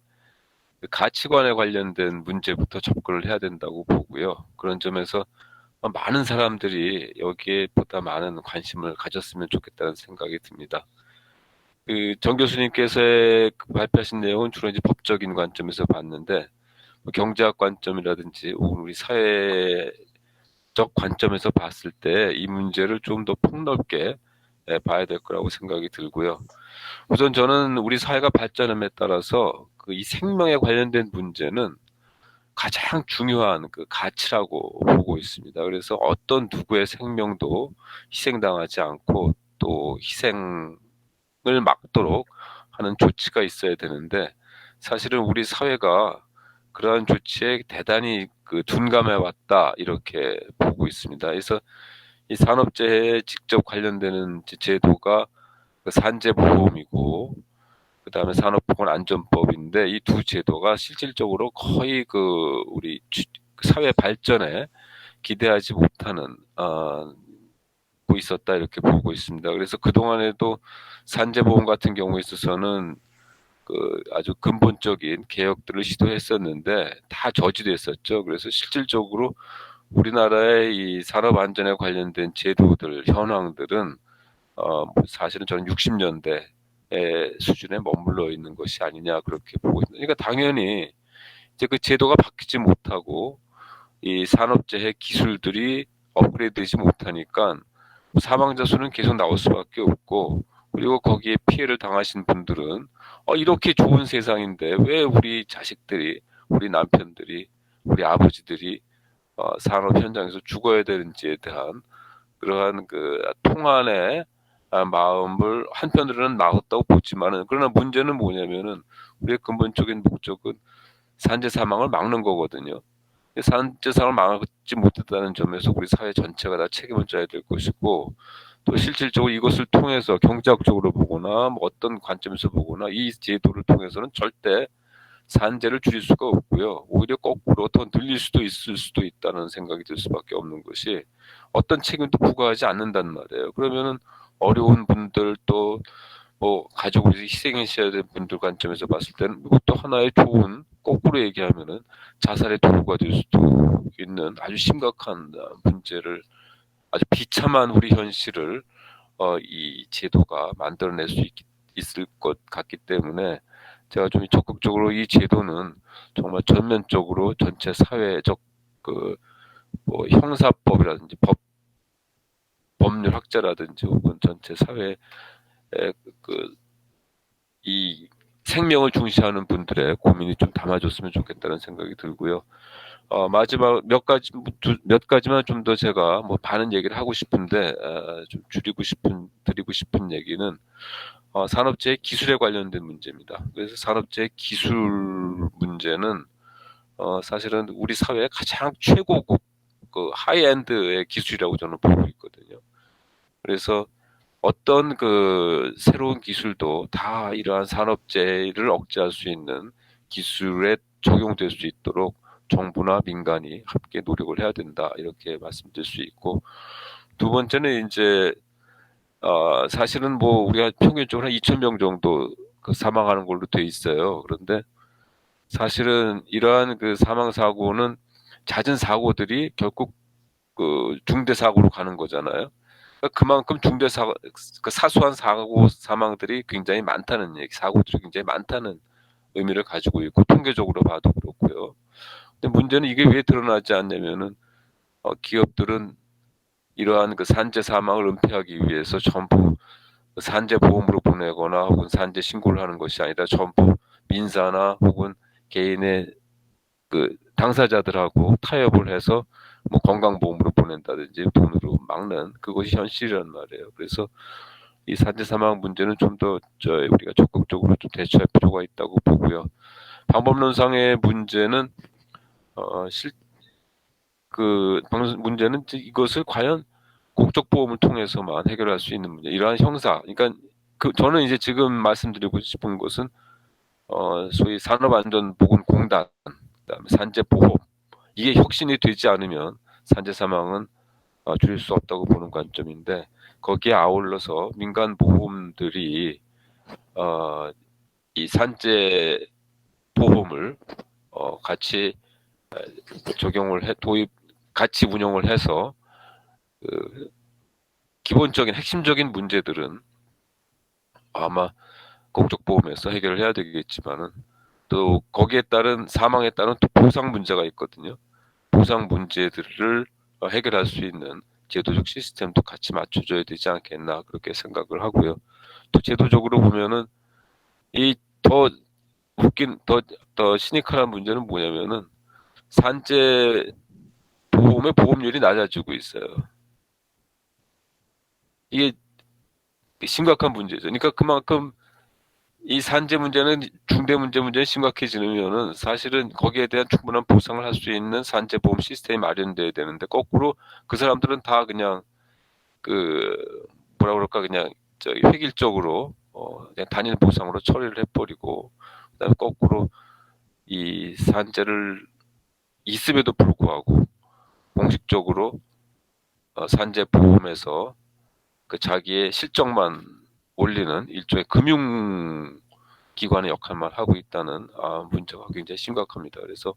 가치관에 관련된 문제부터 접근을 해야 된다고 보고요. 그런 점에서 많은 사람들이 여기에 보다 많은 관심을 가졌으면 좋겠다는 생각이 듭니다. 정 교수님께서 발표하신 내용은 주로 이제 법적인 관점에서 봤는데 경제학 관점이라든지 우리 사회적 관점에서 봤을 때 이 문제를 좀 더 폭넓게 봐야 될 거라고 생각이 들고요. 우선 저는 우리 사회가 발전함에 따라서 이 생명에 관련된 문제는 가장 중요한 가치라고 보고 있습니다. 그래서 어떤 누구의 생명도 희생당하지 않고 또 희생을 막도록 하는 조치가 있어야 되는데 사실은 우리 사회가 그러한 조치에 대단히 둔감해 왔다 이렇게 보고 있습니다. 그래서 이 산업재해에 직접 관련되는 제도가 산재보험이고 그다음에 산업보건안전법인데 이 두 제도가 실질적으로 거의 우리 사회 발전에 기대하지 못하는 고 있었다 이렇게 보고 있습니다. 그래서 그 동안에도 산재보험 같은 경우에 있어서는 아주 근본적인 개혁들을 시도했었는데 다 저지됐었죠. 그래서 실질적으로 우리나라의 이 산업 안전에 관련된 제도들, 현황들은 사실은 저는 60년대의 수준에 머물러 있는 것이 아니냐 그렇게 보고 있습니다. 그러니까 당연히 이제 그 제도가 바뀌지 못하고 이 산업재해 기술들이 업그레이드되지 못하니까 사망자 수는 계속 나올 수밖에 없고, 그리고 거기에 피해를 당하신 분들은 이렇게 좋은 세상인데 왜 우리 자식들이, 우리 남편들이, 우리 아버지들이 산업 현장에서 죽어야 되는지에 대한 그러한 통안의 마음을 한편으로는 나왔다고 보지만은, 그러나 문제는 뭐냐면은 우리의 근본적인 목적은 산재 사망을 막는 거거든요. 산재 사망을 막지 못했다는 점에서 우리 사회 전체가 다 책임을 져야 될 것이고, 또 실질적으로 이것을 통해서 경제학적으로 보거나 뭐 어떤 관점에서 보거나 이 제도를 통해서는 절대 산재를 줄일 수가 없고요. 오히려 거꾸로 더 늘릴 수도 있을 수도 있다는 생각이 들 수밖에 없는 것이, 어떤 책임도 부과하지 않는단 말이에요. 그러면은 어려운 분들, 또 뭐 가족을 위해서 희생하셔야 될 분들 관점에서 봤을 때는 이것도 하나의 좋은, 거꾸로 얘기하면은 자살의 도구가 될 수도 있는 아주 심각한 문제를, 아주 비참한 우리 현실을 이 제도가 만들어낼 수 있을 것 같기 때문에, 제가 좀 적극적으로 이 제도는 정말 전면적으로 전체 사회적 뭐 형사법이라든지 법률학자라든지 혹은 전체 사회의 이 생명을 중시하는 분들의 고민이 좀 담아줬으면 좋겠다는 생각이 들고요. 마지막 몇 가지만 좀 더 제가 뭐 많은 얘기를 하고 싶은데, 좀 드리고 싶은 얘기는 산업재해 기술에 관련된 문제입니다. 그래서 산업재해 기술 문제는 사실은 우리 사회의 가장 최고급 하이엔드의 기술이라고 저는 보고 있거든요. 그래서 어떤 새로운 기술도 다 이러한 산업재해를 억제할 수 있는 기술에 적용될 수 있도록 정부나 민간이 함께 노력을 해야 된다, 이렇게 말씀드릴 수 있고, 두 번째는 이제 사실은 뭐 우리가 평균적으로 한 2,000명 정도 사망하는 걸로 돼 있어요. 그런데 사실은 이러한 사망 사고는 잦은 사고들이 결국 중대 사고로 가는 거잖아요. 그만큼 사소한 사고 사망들이 굉장히 많다는 얘기, 사고들이 굉장히 많다는 의미를 가지고 있고, 통계적으로 봐도 그렇고요. 근데 문제는 이게 왜 드러나지 않냐면은 기업들은 이러한 산재 사망을 은폐하기 위해서 전부 산재 보험으로 보내거나 혹은 산재 신고를 하는 것이 아니라 전부 민사나 혹은 개인의 당사자들하고 타협을 해서 뭐 건강보험으로 보낸다든지 돈으로 막는, 그것이 현실이란 말이에요. 그래서 이 산재 사망 문제는 좀 더 우리가 적극적으로 좀 대처할 필요가 있다고 보고요. 방법론상의 문제는 문제는 이것을 과연 공적 보험을 통해서만 해결할 수 있는 문제, 이러한 형사, 그러니까 저는 이제 지금 말씀드리고 싶은 것은 소위 산업안전보건공단, 그다음에 산재보험, 이게 혁신이 되지 않으면 산재 사망은 줄일 수 없다고 보는 관점인데, 거기에 아울러서 민간 보험들이 이 산재 보험을 같이 같이 운영을 해서 기본적인 핵심적인 문제들은 아마 공적보험에서 해결을 해야 되겠지만은, 또 거기에 따른 사망에 따른 또 보상 문제가 있거든요. 보상 문제들을 해결할 수 있는 제도적 시스템도 같이 맞춰줘야 되지 않겠나, 그렇게 생각을 하고요. 또 제도적으로 보면은 이 더 웃긴, 더 시니컬한 문제는 뭐냐면은 산재 보험의 보험료율이 낮아지고 있어요. 이게 심각한 문제죠. 그러니까 그만큼 이 산재 문제는 문제는 심각해지면은 사실은 거기에 대한 충분한 보상을 할 수 있는 산재보험 시스템이 마련돼야 되는데, 거꾸로 그 사람들은 다 그냥 뭐라 그럴까, 그냥 획일적으로 그냥 단일 보상으로 처리를 해버리고, 그다음에 거꾸로 이 산재를 있음에도 불구하고 공식적으로 산재 보험에서 그 자기의 실적만 올리는 일종의 금융 기관의 역할만 하고 있다는 문제가 굉장히 심각합니다. 그래서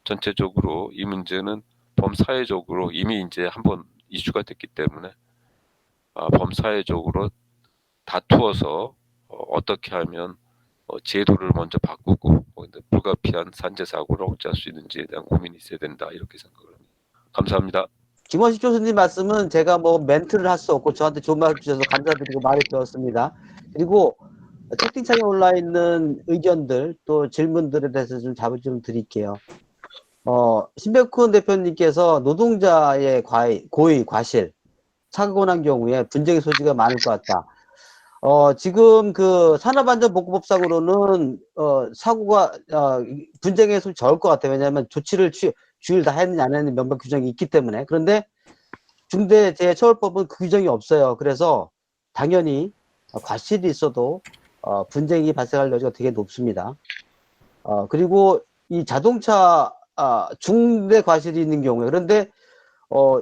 전체적으로 이 문제는 범사회적으로 이미 이제 한번 이슈가 됐기 때문에 범사회적으로 다투어서 어떻게 하면 제도를 먼저 바꾸고 불가피한 산재 사고를 억제할 수 있는지에 대한 고민이 있어야 된다, 이렇게 생각을 합니다. 감사합니다. 김원식 교수님 말씀은 제가 뭐 멘트를 할 수 없고 저한테 좋은 말씀 주셔서 감사드리고 많이 배웠습니다. 그리고 채팅창에 올라 있는 의견들 또 질문들에 대해서 좀 답을 좀 드릴게요. 신백훈 대표님께서 노동자의 고의, 과실, 사고 난 경우에 분쟁의 소지가 많을 것 같다. 지금 그 산업안전보건법상으로는 사고가 분쟁의 소지 적을 것 같아요. 왜냐하면 조치를 주의를 다 했느냐 안 했느냐 명백 규정이 있기 때문에. 그런데 중대재해처벌법은 그 규정이 없어요. 그래서 당연히 과실이 있어도 분쟁이 발생할 여지가 되게 높습니다. 그리고 이 자동차 중대 과실이 있는 경우에, 그런데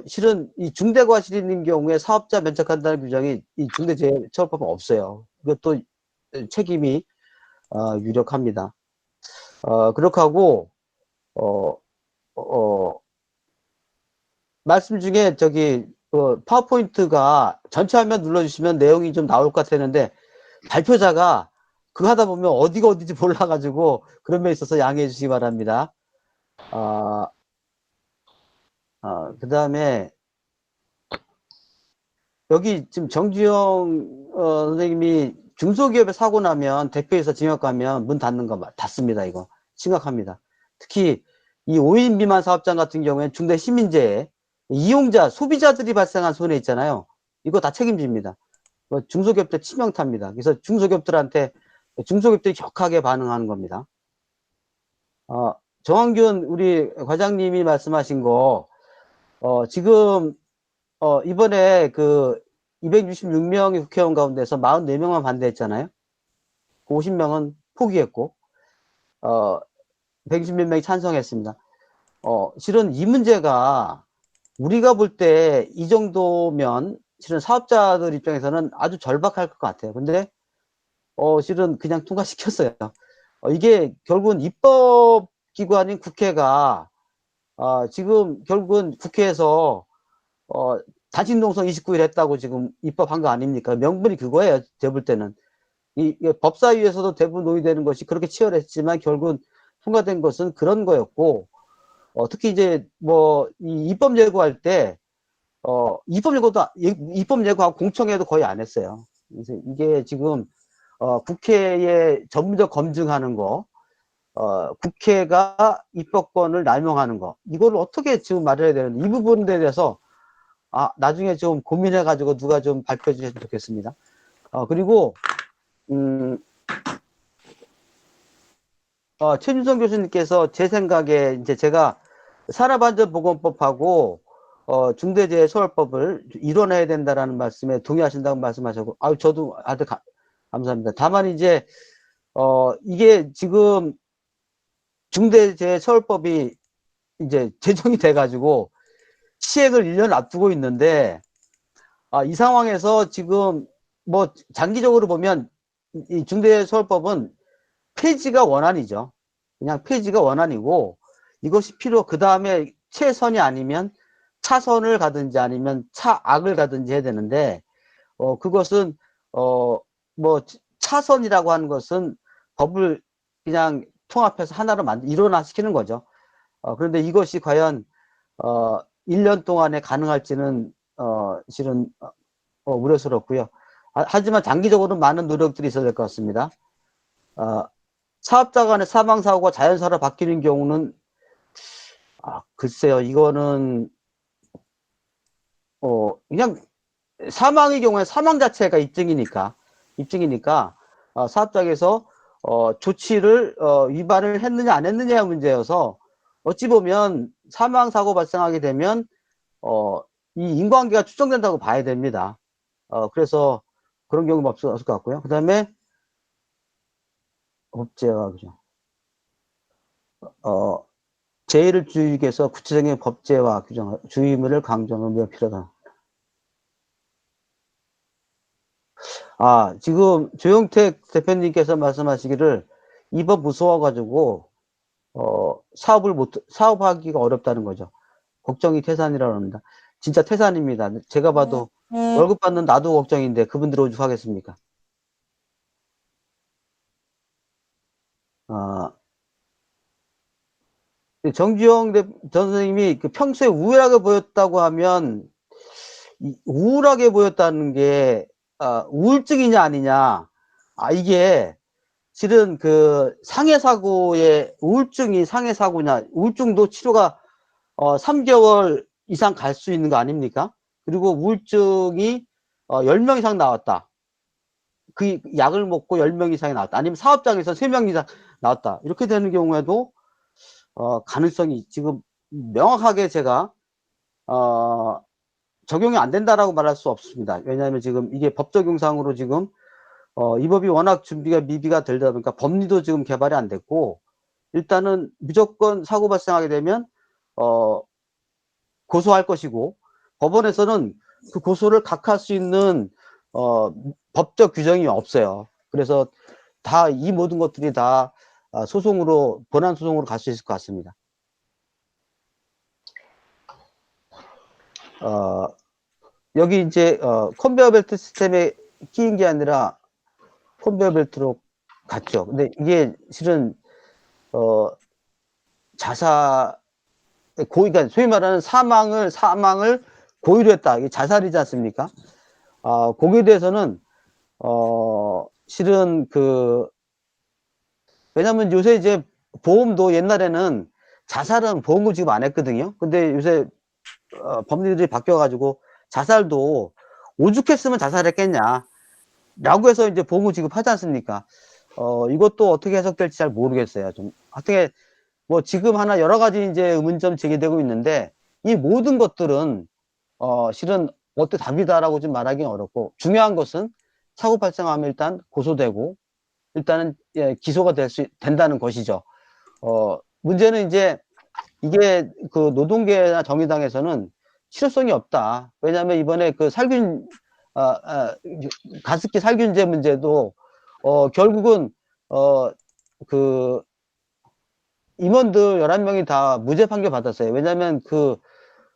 실은 이 중대 과실이 있는 경우에 사업자 면책한다는 규정이 이 중대재해처벌법은 없어요. 이것도 책임이 유력합니다. 그렇게 하고 말씀 중에 저기 파워포인트가 전체 화면 눌러주시면 내용이 좀 나올 것 같았는데 발표자가 그거 하다 보면 어디가 어디지 몰라가지고 그런 면에 있어서 양해해 주시기 바랍니다. 그 다음에 여기 지금 정주영 선생님이 중소기업에 사고 나면 대표이사 징역 가면 문 닫는 거 닫습니다. 이거 심각합니다. 특히 이 5인 미만 사업장 같은 경우에는 중대 시민재해, 이용자, 소비자들이 발생한 손해 있잖아요. 이거 다 책임집니다. 중소기업들 치명타입니다. 그래서 중소기업들이 격하게 반응하는 겁니다. 정한균 우리 과장님이 말씀하신 거, 지금 이번에 그 266명의 국회의원 가운데서 44명만 반대했잖아요. 50명은 포기했고 160몇 명이 찬성했습니다. 실은 이 문제가 우리가 볼 때 이 정도면 실은 사업자들 입장에서는 아주 절박할 것 같아요. 근데 실은 그냥 통과시켰어요. 이게 결국은 입법기관인 국회가 지금 결국은 국회에서 단신농성 29일 했다고 지금 입법한 거 아닙니까? 명분이 그거예요. 제가 볼 때는. 법사위에서도 대부분 논의되는 것이 그렇게 치열했지만 결국은 통과된 것은 그런 거였고, 특히 이제 이 입법 예고할 때 입법 예고하고 공청회도 거의 안 했어요. 그래서 이게 지금 국회의 전문적 검증하는 거, 국회가 입법권을 남용하는 거, 이걸 어떻게 지금 말해야 되는지 이 부분에 대해서 나중에 좀 고민해가지고 누가 좀 발표해 주셨으면 좋겠습니다. 그리고 최준성 교수님께서 제 생각에 이제 제가 산업안전보건법하고 중대재해처벌법을 이뤄내야 된다라는 말씀에 동의하신다고 말씀하셨고, 저도 아주 감사합니다. 다만 이제 이게 지금 중대재해처벌법이 이제 제정이 돼가지고 시행을 1년 앞두고 있는데 이 상황에서 지금 장기적으로 보면 이 중대재해처벌법은 폐지가 원안이죠. 그냥 폐지가 원안이고 이것이 그 다음에 최선이 아니면 차선을 가든지 아니면 차악을 가든지 해야 되는데 그것은 차선이라고 하는 것은 법을 그냥 통합해서 하나로 일원화시키는 거죠. 그런데 이것이 과연 1년 동안에 가능할지는 실은 우려스럽고요. 하지만 장기적으로 많은 노력들이 있어야 될 것 같습니다. 사업자 간의 사망사고가 자연사로 바뀌는 경우는 글쎄요, 이거는 그냥 사망의 경우에 사망 자체가 입증이니까 사업장에서 조치를 위반을 했느냐 안 했느냐의 문제여서 어찌 보면 사망사고 발생하게 되면 이 인과관계가 추정된다고 봐야 됩니다. 그래서 그런 경우는 없을 것 같고요. 그 다음에 법제화 규정. 제1을 주의에서 구체적인 법제화 규정, 주의 의무를 강조하는 게 필요하다. 지금 조영택 대표님께서 말씀하시기를 이 법 무서워가지고, 사업하기가 어렵다는 거죠. 걱정이 태산이라고 합니다. 진짜 태산입니다. 제가 봐도 월급 받는 나도 걱정인데 그분들 오죽하겠습니까? 정주영 전 선생님이 그 평소에 우울하게 보였다고 하면, 우울하게 보였다는 게, 우울증이냐 아니냐. 이게 실은 그 상해사고의 우울증이 상해사고냐, 우울증도 치료가 3개월 이상 갈 수 있는 거 아닙니까? 그리고 우울증이 10명 이상 나왔다. 그 약을 먹고 10명 이상이 나왔다. 아니면 사업장에서 3명 이상 나왔다. 이렇게 되는 경우에도 가능성이 지금 명확하게 제가 적용이 안 된다라고 말할 수 없습니다. 왜냐하면 지금 이게 법 적용상으로 지금 이 법이 워낙 준비가 미비가 되다 보니까 법리도 지금 개발이 안 됐고, 일단은 무조건 사고 발생하게 되면 고소할 것이고, 법원에서는 그 고소를 각할 수 있는 법적 규정이 없어요. 그래서 다 이 모든 것들이 다 소송으로, 본안 소송으로 갈 수 있을 것 같습니다. 여기 이제 컨베어 벨트 시스템에 끼인 게 아니라 컨베어 벨트로 갔죠. 근데 이게 실은 그러니까 소위 말하는 사망을 고의로 했다. 이게 자살이지 않습니까? 거기에 대해서는 실은 왜냐면 요새 이제 보험도 옛날에는 자살은 보험금 지급 안 했거든요. 근데 요새 법률이 바뀌어가지고 자살도 오죽했으면 자살했겠냐 라고 해서 이제 보험금 지급하지 않습니까? 이것도 어떻게 해석될지 잘 모르겠어요. 좀 어떻게 뭐 지금 하나 여러 가지 이제 의문점 제기되고 있는데, 이 모든 것들은 실은 어떻게 답이다라고 좀 말하기는 어렵고, 중요한 것은 사고 발생하면 일단 고소되고 일단은 기소가 된다는 것이죠. 문제는 이제 이게 그 노동계나 정의당에서는 실효성이 없다. 왜냐하면 이번에 그 가습기 살균제 문제도 결국은 그 임원들 11명이 다 무죄 판결 받았어요. 왜냐하면 그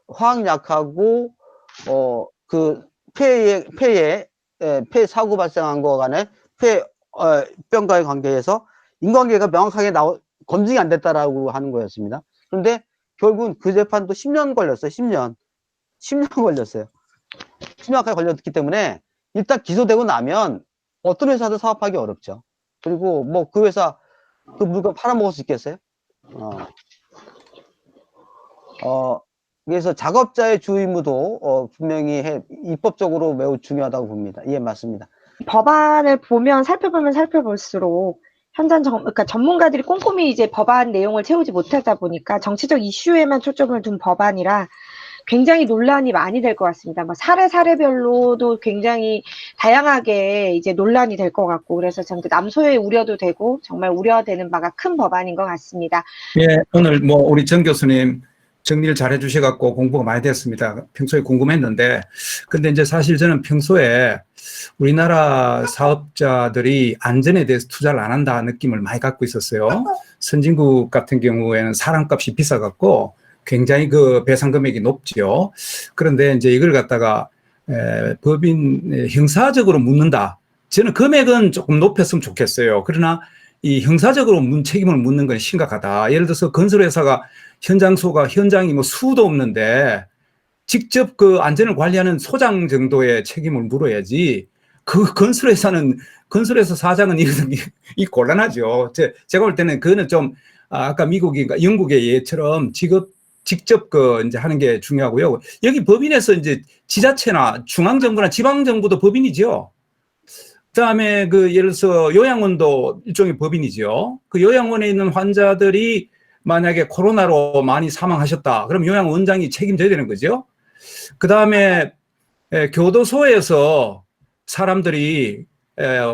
화학약하고 그 폐에 사고 발생한 거 간에 폐병과의 관계에서 인과관계가 명확하게 검증이 안 됐다라고 하는 거였습니다. 그런데 결국은 그 재판도 10년 걸렸어요. 10년 걸렸어요. 10년까지 걸렸기 때문에 일단 기소되고 나면 어떤 회사도 사업하기 어렵죠. 그리고 뭐 그 회사 그 물건 팔아먹을 수 있겠어요? 그래서 작업자의 주의 의무도 분명히 입법적으로 매우 중요하다고 봅니다. 예, 맞습니다. 법안을 살펴보면 살펴볼수록 그러니까 전문가들이 꼼꼼히 이제 법안 내용을 채우지 못하다 보니까 정치적 이슈에만 초점을 둔 법안이라 굉장히 논란이 많이 될 것 같습니다. 뭐 사례별로도 굉장히 다양하게 이제 논란이 될 것 같고, 그래서 참 남소의 우려도 되고 정말 우려되는 바가 큰 법안인 것 같습니다. 예, 오늘 뭐 우리 정 교수님 정리를 잘 해주셔갖고 공부가 많이 됐습니다. 평소에 궁금했는데, 근데 이제 사실 저는 평소에 우리나라 사업자들이 안전에 대해서 투자를 안 한다 느낌을 많이 갖고 있었어요. 선진국 같은 경우에는 사람값이 비싸갖고 굉장히 그 배상 금액이 높죠. 그런데 이제 이걸 갖다가 법인 형사적으로 묻는다. 저는 금액은 조금 높였으면 좋겠어요. 그러나 이 형사적으로 책임을 묻는 건 심각하다. 예를 들어서 건설회사가 현장이 뭐 수도 없는데 직접 그 안전을 관리하는 소장 정도의 책임을 물어야지. 그 건설회사 사장은 이 곤란하죠. 제가 볼 때는 그거는 좀 아까 미국인가 영국의 예처럼 직접 이제 하는 게 중요하고요. 여기 법인에서 이제 지자체나 중앙정부나 지방정부도 법인이죠. 그다음에 예를 들어서 요양원도 일종의 법인이죠. 그 요양원에 있는 환자들이 만약에 코로나로 많이 사망하셨다. 그럼 요양원장이 책임져야 되는 거죠. 그다음에 교도소에서 사람들이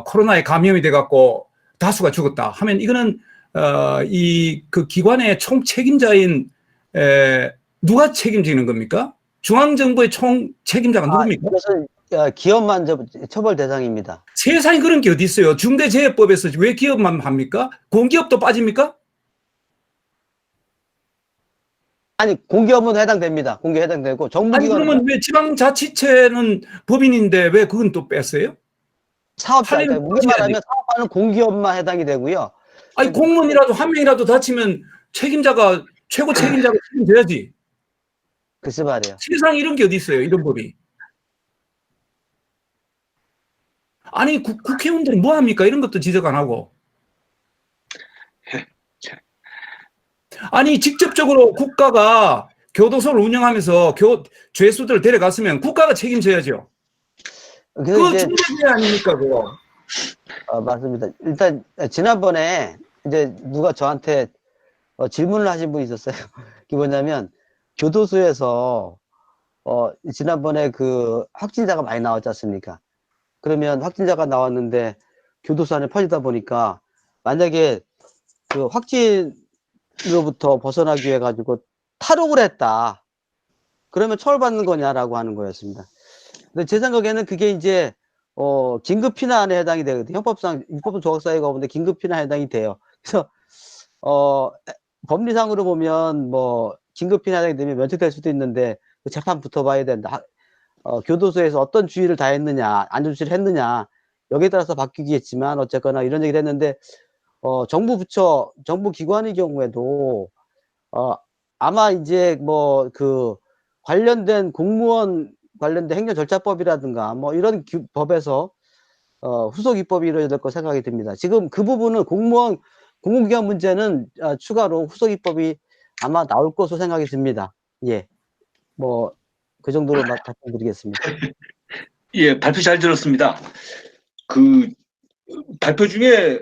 코로나에 감염이 돼갖고 다수가 죽었다 하면 이거는 그 기관의 총 책임자인 누가 책임지는 겁니까? 중앙정부의 총 책임자가 누굽니까? 이것은 기업만 처벌 대상입니다. 세상에 그런 게 어디 있어요? 중대재해법에서 왜 기업만 합니까? 공기업도 빠집니까? 아니, 공기업은 해당됩니다. 공기업 해당되고 아니 정부기관 그러면 왜 지방자치체는 법인인데 왜 그건 또 뺐어요? 사업자, 살림을 그러니까 우리 꺼줘야지. 말하면 사업하는 공기업만 해당이 되고요. 아니 공무원이라도 한 명이라도 다치면 책임자가 최고 책임자가 책임져야지. 글쎄 말이에요. 세상에 이런 게 어디 있어요? 이런 법이. 아니 국회의원들이 뭐 합니까? 이런 것도 지적 안 하고. 아니 직접적으로 국가가 교도소를 운영하면서 죄수들을 데려갔으면 국가가 책임져야죠. 그거 이제 중대재해 아닙니까 그거. 맞습니다. 일단 지난번에 이제 누가 저한테 질문을 하신 분이 있었어요. 그게 뭐냐면 교도소에서 지난번에 그 확진자가 많이 나왔지 않습니까? 그러면 확진자가 나왔는데 교도소 안에 퍼지다 보니까 만약에 그 확진으로부터 벗어나기 위해 가지고 탈옥을 했다. 그러면 처벌받는 거냐라고 하는 거였습니다. 근데 제 생각에는 그게 이제 긴급 피난에 해당이 되거든요. 형법상 입법은 조각사유가 없는데 긴급 피난에 해당이 돼요. 그래서 법리상으로 보면 뭐 긴급 피난이 되면 면책될 수도 있는데 그 재판 붙어봐야 된다. 교도소에서 어떤 주의를 다했느냐, 안전조치를 했느냐 여기에 따라서 바뀌겠지만 어쨌거나 이런 얘기를 했는데 정부 부처, 정부 기관의 경우에도 아마 이제 뭐 그 관련된 공무원 관련된 행정절차법이라든가 뭐 이런 법에서 후속 입법이 이루어져야 될 거 생각이 듭니다. 지금 그 부분은 공공기관 문제는 추가로 후속 입법이 아마 나올 것으로 생각이 듭니다. 예, 뭐 그 정도로 답변드리겠습니다. 예, 발표 잘 들었습니다. 그 발표 중에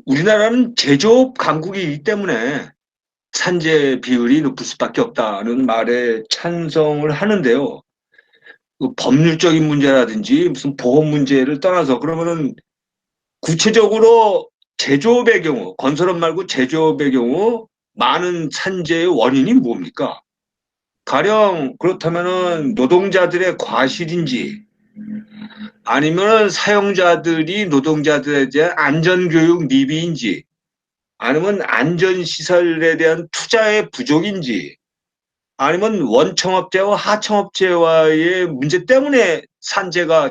우리나라는 제조업 강국이기 때문에 산재 비율이 높을 수밖에 없다는 말에 찬성을 하는데요. 그 법률적인 문제라든지 무슨 보험 문제를 떠나서 그러면은 구체적으로 제조업의 경우, 건설업 말고 제조업의 경우 많은 산재의 원인이 뭡니까? 가령 그렇다면은 노동자들의 과실인지 아니면 사용자들이 노동자들에 대한 안전교육 미비인지 아니면 안전시설에 대한 투자의 부족인지 아니면 원청업체와 하청업체와의 문제 때문에 산재가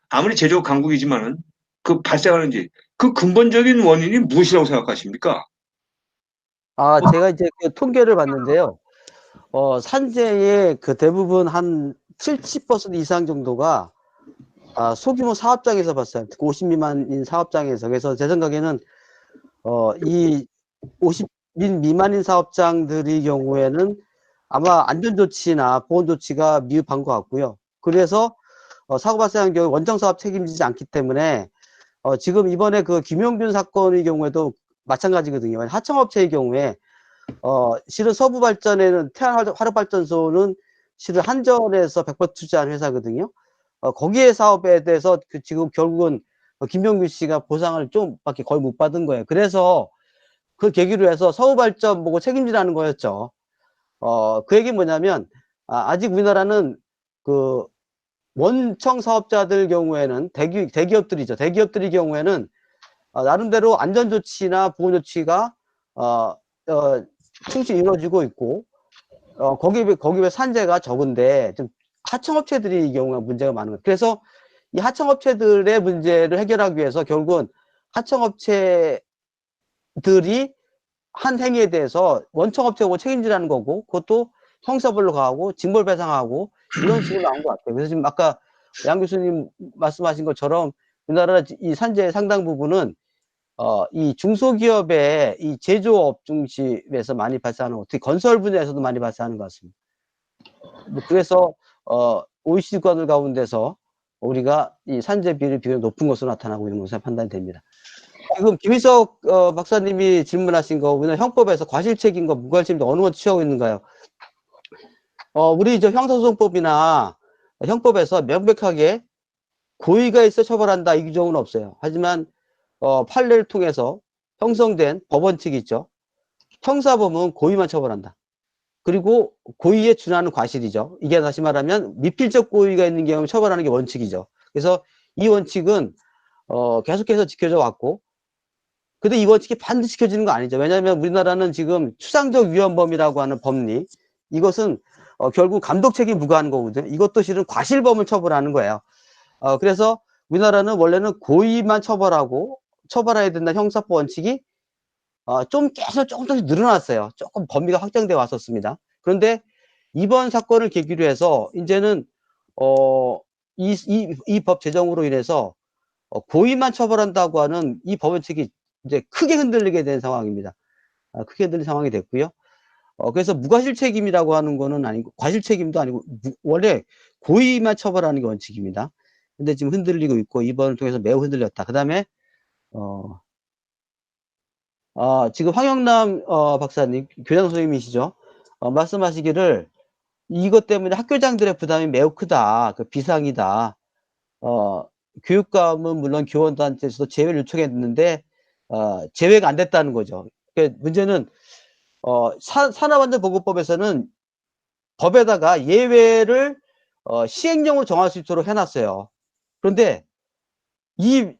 아무리 제조업 강국이지만은 그 발생하는지 그 근본적인 원인이 무엇이라고 생각하십니까? 제가 이제 그 통계를 봤는데요. 산재의 그 대부분 한 70% 이상 정도가 소규모 사업장에서 봤어요. 50 미만인 사업장에서. 그래서 제 생각에는 이 50 미만인 사업장들의 경우에는 아마 안전조치나 보건조치가 미흡한 것 같고요. 그래서 사고 발생한 경우 원청사업 책임지지 않기 때문에 지금 이번에 그 김용균 사건의 경우에도 마찬가지거든요. 하청업체의 경우에 실은 서부발전에는 태안화력발전소는 실은 한전에서 100% 투자한 회사거든요. 거기에 사업에 대해서 지금 결국은 김용균 씨가 보상을 좀 밖에 거의 못 받은 거예요. 그래서 그 계기로 해서 서부발전 보고 책임지라는 거였죠. 그 얘기는 뭐냐면 아직 우리나라는 그 원청 사업자들 경우에는 대기업들이죠. 대기업들의 경우에는 나름대로 안전조치나 보건조치가 충실히 이루어지고 있고 거기에 산재가 적은데 좀 하청업체들이 경우가 문제가 많은 거예요. 그래서 이 하청업체들의 문제를 해결하기 위해서 결국은 하청업체들이 한 행위에 대해서 원청업체하고 책임지라는 거고 그것도 형사벌로 가고 징벌배상하고 이런 식으로 나온 것 같아요. 그래서 지금 아까 양 교수님 말씀하신 것처럼 우리나라 이 산재의 상당 부분은 이 중소기업의 이 제조업 중심에서 많이 발생하는 특히 건설 분야에서도 많이 발생하는 것 같습니다. 그래서 OECD 국가들 가운데서 우리가 이 산재 비율이 비교적 높은 것으로 나타나고 있는 것으로 판단이 됩니다. 지금 김희석 박사님이 질문하신 거 보면 형법에서 과실책임과 무과실책임도 어느 것 취하고 있는가요? 우리 저 형사소송법이나 형법에서 명백하게 고의가 있어 처벌한다 이 규정은 없어요. 하지만 판례를 통해서 형성된 법원칙이 있죠. 형사범은 고의만 처벌한다. 그리고 고의에 준하는 과실이죠. 이게 다시 말하면 미필적 고의가 있는 경우 처벌하는 게 원칙이죠. 그래서 이 원칙은 계속해서 지켜져 왔고, 근데 이 원칙이 반드시 지켜지는 거 아니죠. 왜냐하면 우리나라는 지금 추상적 위헌범이라고 하는 법리, 이것은 결국 감독책임 부과하는 거거든요. 이것도 실은 과실범을 처벌하는 거예요. 그래서 우리나라는 원래는 고의만 처벌해야 된다는 형사법 원칙이 좀 계속 조금씩 늘어났어요. 조금 범위가 확장돼 왔었습니다. 그런데 이번 사건을 계기로 해서 이제는 이 법 제정으로 인해서 고의만 처벌한다고 하는 이 법 원칙이 이제 크게 흔들리게 된 상황입니다. 크게 흔들린 상황이 됐고요. 그래서 무과실 책임이라고 하는 거는 아니고, 과실 책임도 아니고, 원래 고의만 처벌하는 게 원칙입니다. 근데 지금 흔들리고 있고, 이번을 통해서 매우 흔들렸다. 그 다음에, 지금 황영남 박사님, 교장 선생님이시죠? 말씀하시기를 이것 때문에 학교장들의 부담이 매우 크다. 그 비상이다. 교육감은 물론 교원단체에서도 제외를 요청했는데 제외가 안 됐다는 거죠. 그러니까 문제는 산업안전보건법에서는 법에다가 예외를 시행령으로 정할 수 있도록 해놨어요. 그런데 이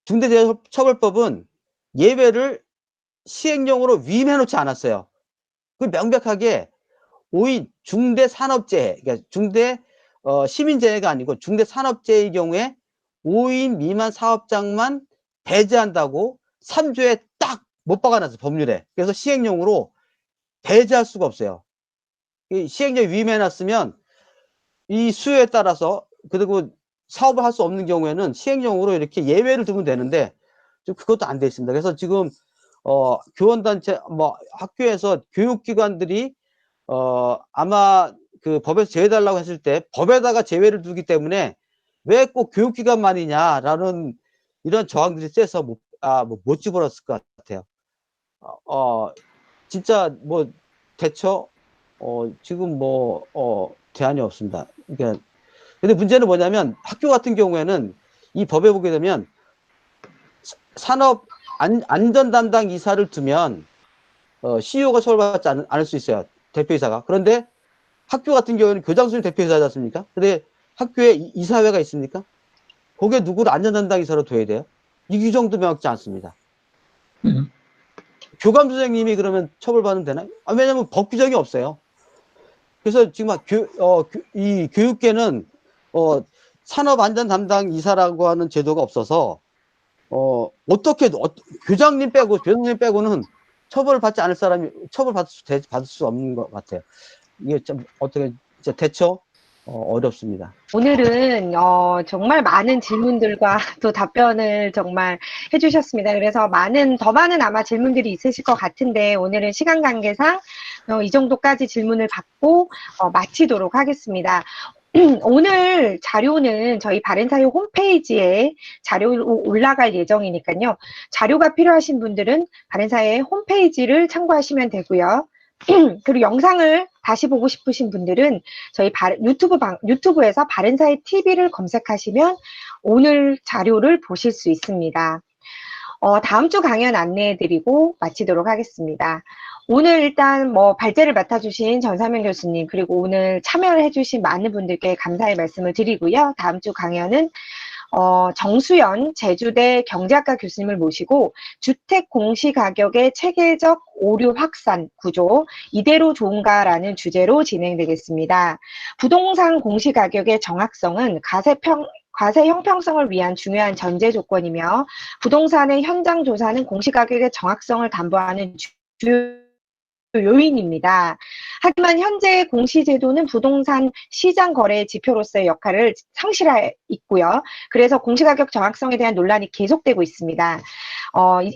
중대재해처벌법은 예외를 시행령으로 위임해놓지 않았어요. 그 명백하게 오히 중대산업재해, 그러니까 중대 시민재해가 아니고 중대산업재해의 경우에 5인 미만 사업장만 배제한다고 3조에 딱 못 박아놨어요, 법률에. 그래서 시행령으로 배제할 수가 없어요. 이 시행령 위임해놨으면 이 수요에 따라서, 그리고 사업을 할 수 없는 경우에는 시행령으로 이렇게 예외를 두면 되는데 좀 그것도 안 돼 있습니다. 그래서 지금 교원단체, 학교에서 교육기관들이 아마 그 법에서 제외해달라고 했을 때 법에다가 제외를 두기 때문에 왜 꼭 교육기관만이냐라는 이런 저항들이 세서 못 집어넣었을 것 같아요. 진짜 대처 지금 대안이 없습니다. 그러니까 근데 문제는 뭐냐면 학교 같은 경우에는 이 법에 보게 되면 산업 안전 담당 이사를 두면 CEO가 처벌받지 않을 수 있어요. 대표이사가. 그런데 학교 같은 경우에는 교장선생님 대표이사지 않습니까? 근데 학교에 이사회가 있습니까? 거기에 누구를 안전 담당 이사로 둬야 돼요? 이 규정도 명확지 않습니다. 교감 선생님이 그러면 처벌받으면 되나요? 왜냐면 법 규정이 없어요. 그래서 지금 이 교육계는 산업안전 담당 이사라고 하는 제도가 없어서 어떻게 교장님 빼고 교장님 빼고는 처벌받지 않을 사람이 받을 수 없는 것 같아요. 이게 좀 어떻게 진짜 대처 어렵습니다. 오늘은 정말 많은 질문들과 또 답변을 정말 해주셨습니다. 그래서 더 많은 아마 질문들이 있으실 것 같은데 오늘은 시간 관계상 이 정도까지 질문을 받고 마치도록 하겠습니다. 오늘 자료는 저희 바른사회 홈페이지에 자료로 올라갈 예정이니까요. 자료가 필요하신 분들은 바른사회 홈페이지를 참고하시면 되고요. 그리고 영상을 다시 보고 싶으신 분들은 저희 유튜브에서 바른사회 TV를 검색하시면 오늘 자료를 보실 수 있습니다. 다음 주 강연 안내해드리고 마치도록 하겠습니다. 오늘 일단 발제를 맡아주신 전사명 교수님 그리고 오늘 참여를 해주신 많은 분들께 감사의 말씀을 드리고요. 다음 주 강연은 정수연 제주대 경제학과 교수님을 모시고 주택 공시가격의 체계적 오류 확산 구조 이대로 좋은가라는 주제로 진행되겠습니다. 부동산 공시가격의 정확성은 과세 형평성을 위한 중요한 전제 조건이며 부동산의 현장 조사는 공시가격의 정확성을 담보하는 주요 요인입니다. 하지만 현재 공시제도는 부동산 시장 거래의 지표로서의 역할을 상실하고 있고요. 그래서 공시가격 정확성에 대한 논란이 계속되고 있습니다.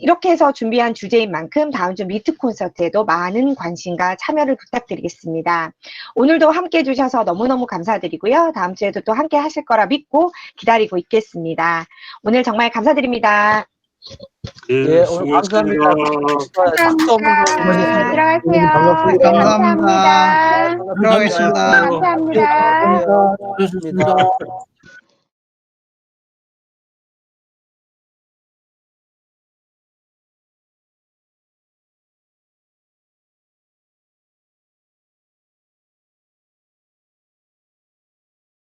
이렇게 해서 준비한 주제인 만큼 다음 주 미트 콘서트에도 많은 관심과 참여를 부탁드리겠습니다. 오늘도 함께 해주셔서 너무너무 감사드리고요. 다음 주에도 또 함께 하실 거라 믿고 기다리고 있겠습니다. 오늘 정말 감사드립니다. 예, 오늘 감사합니다. 감사합니다. 들어가세요. 반갑습니다. 감사합니다. 들어가겠습니다. 감사합니다. 수고하셨습니다.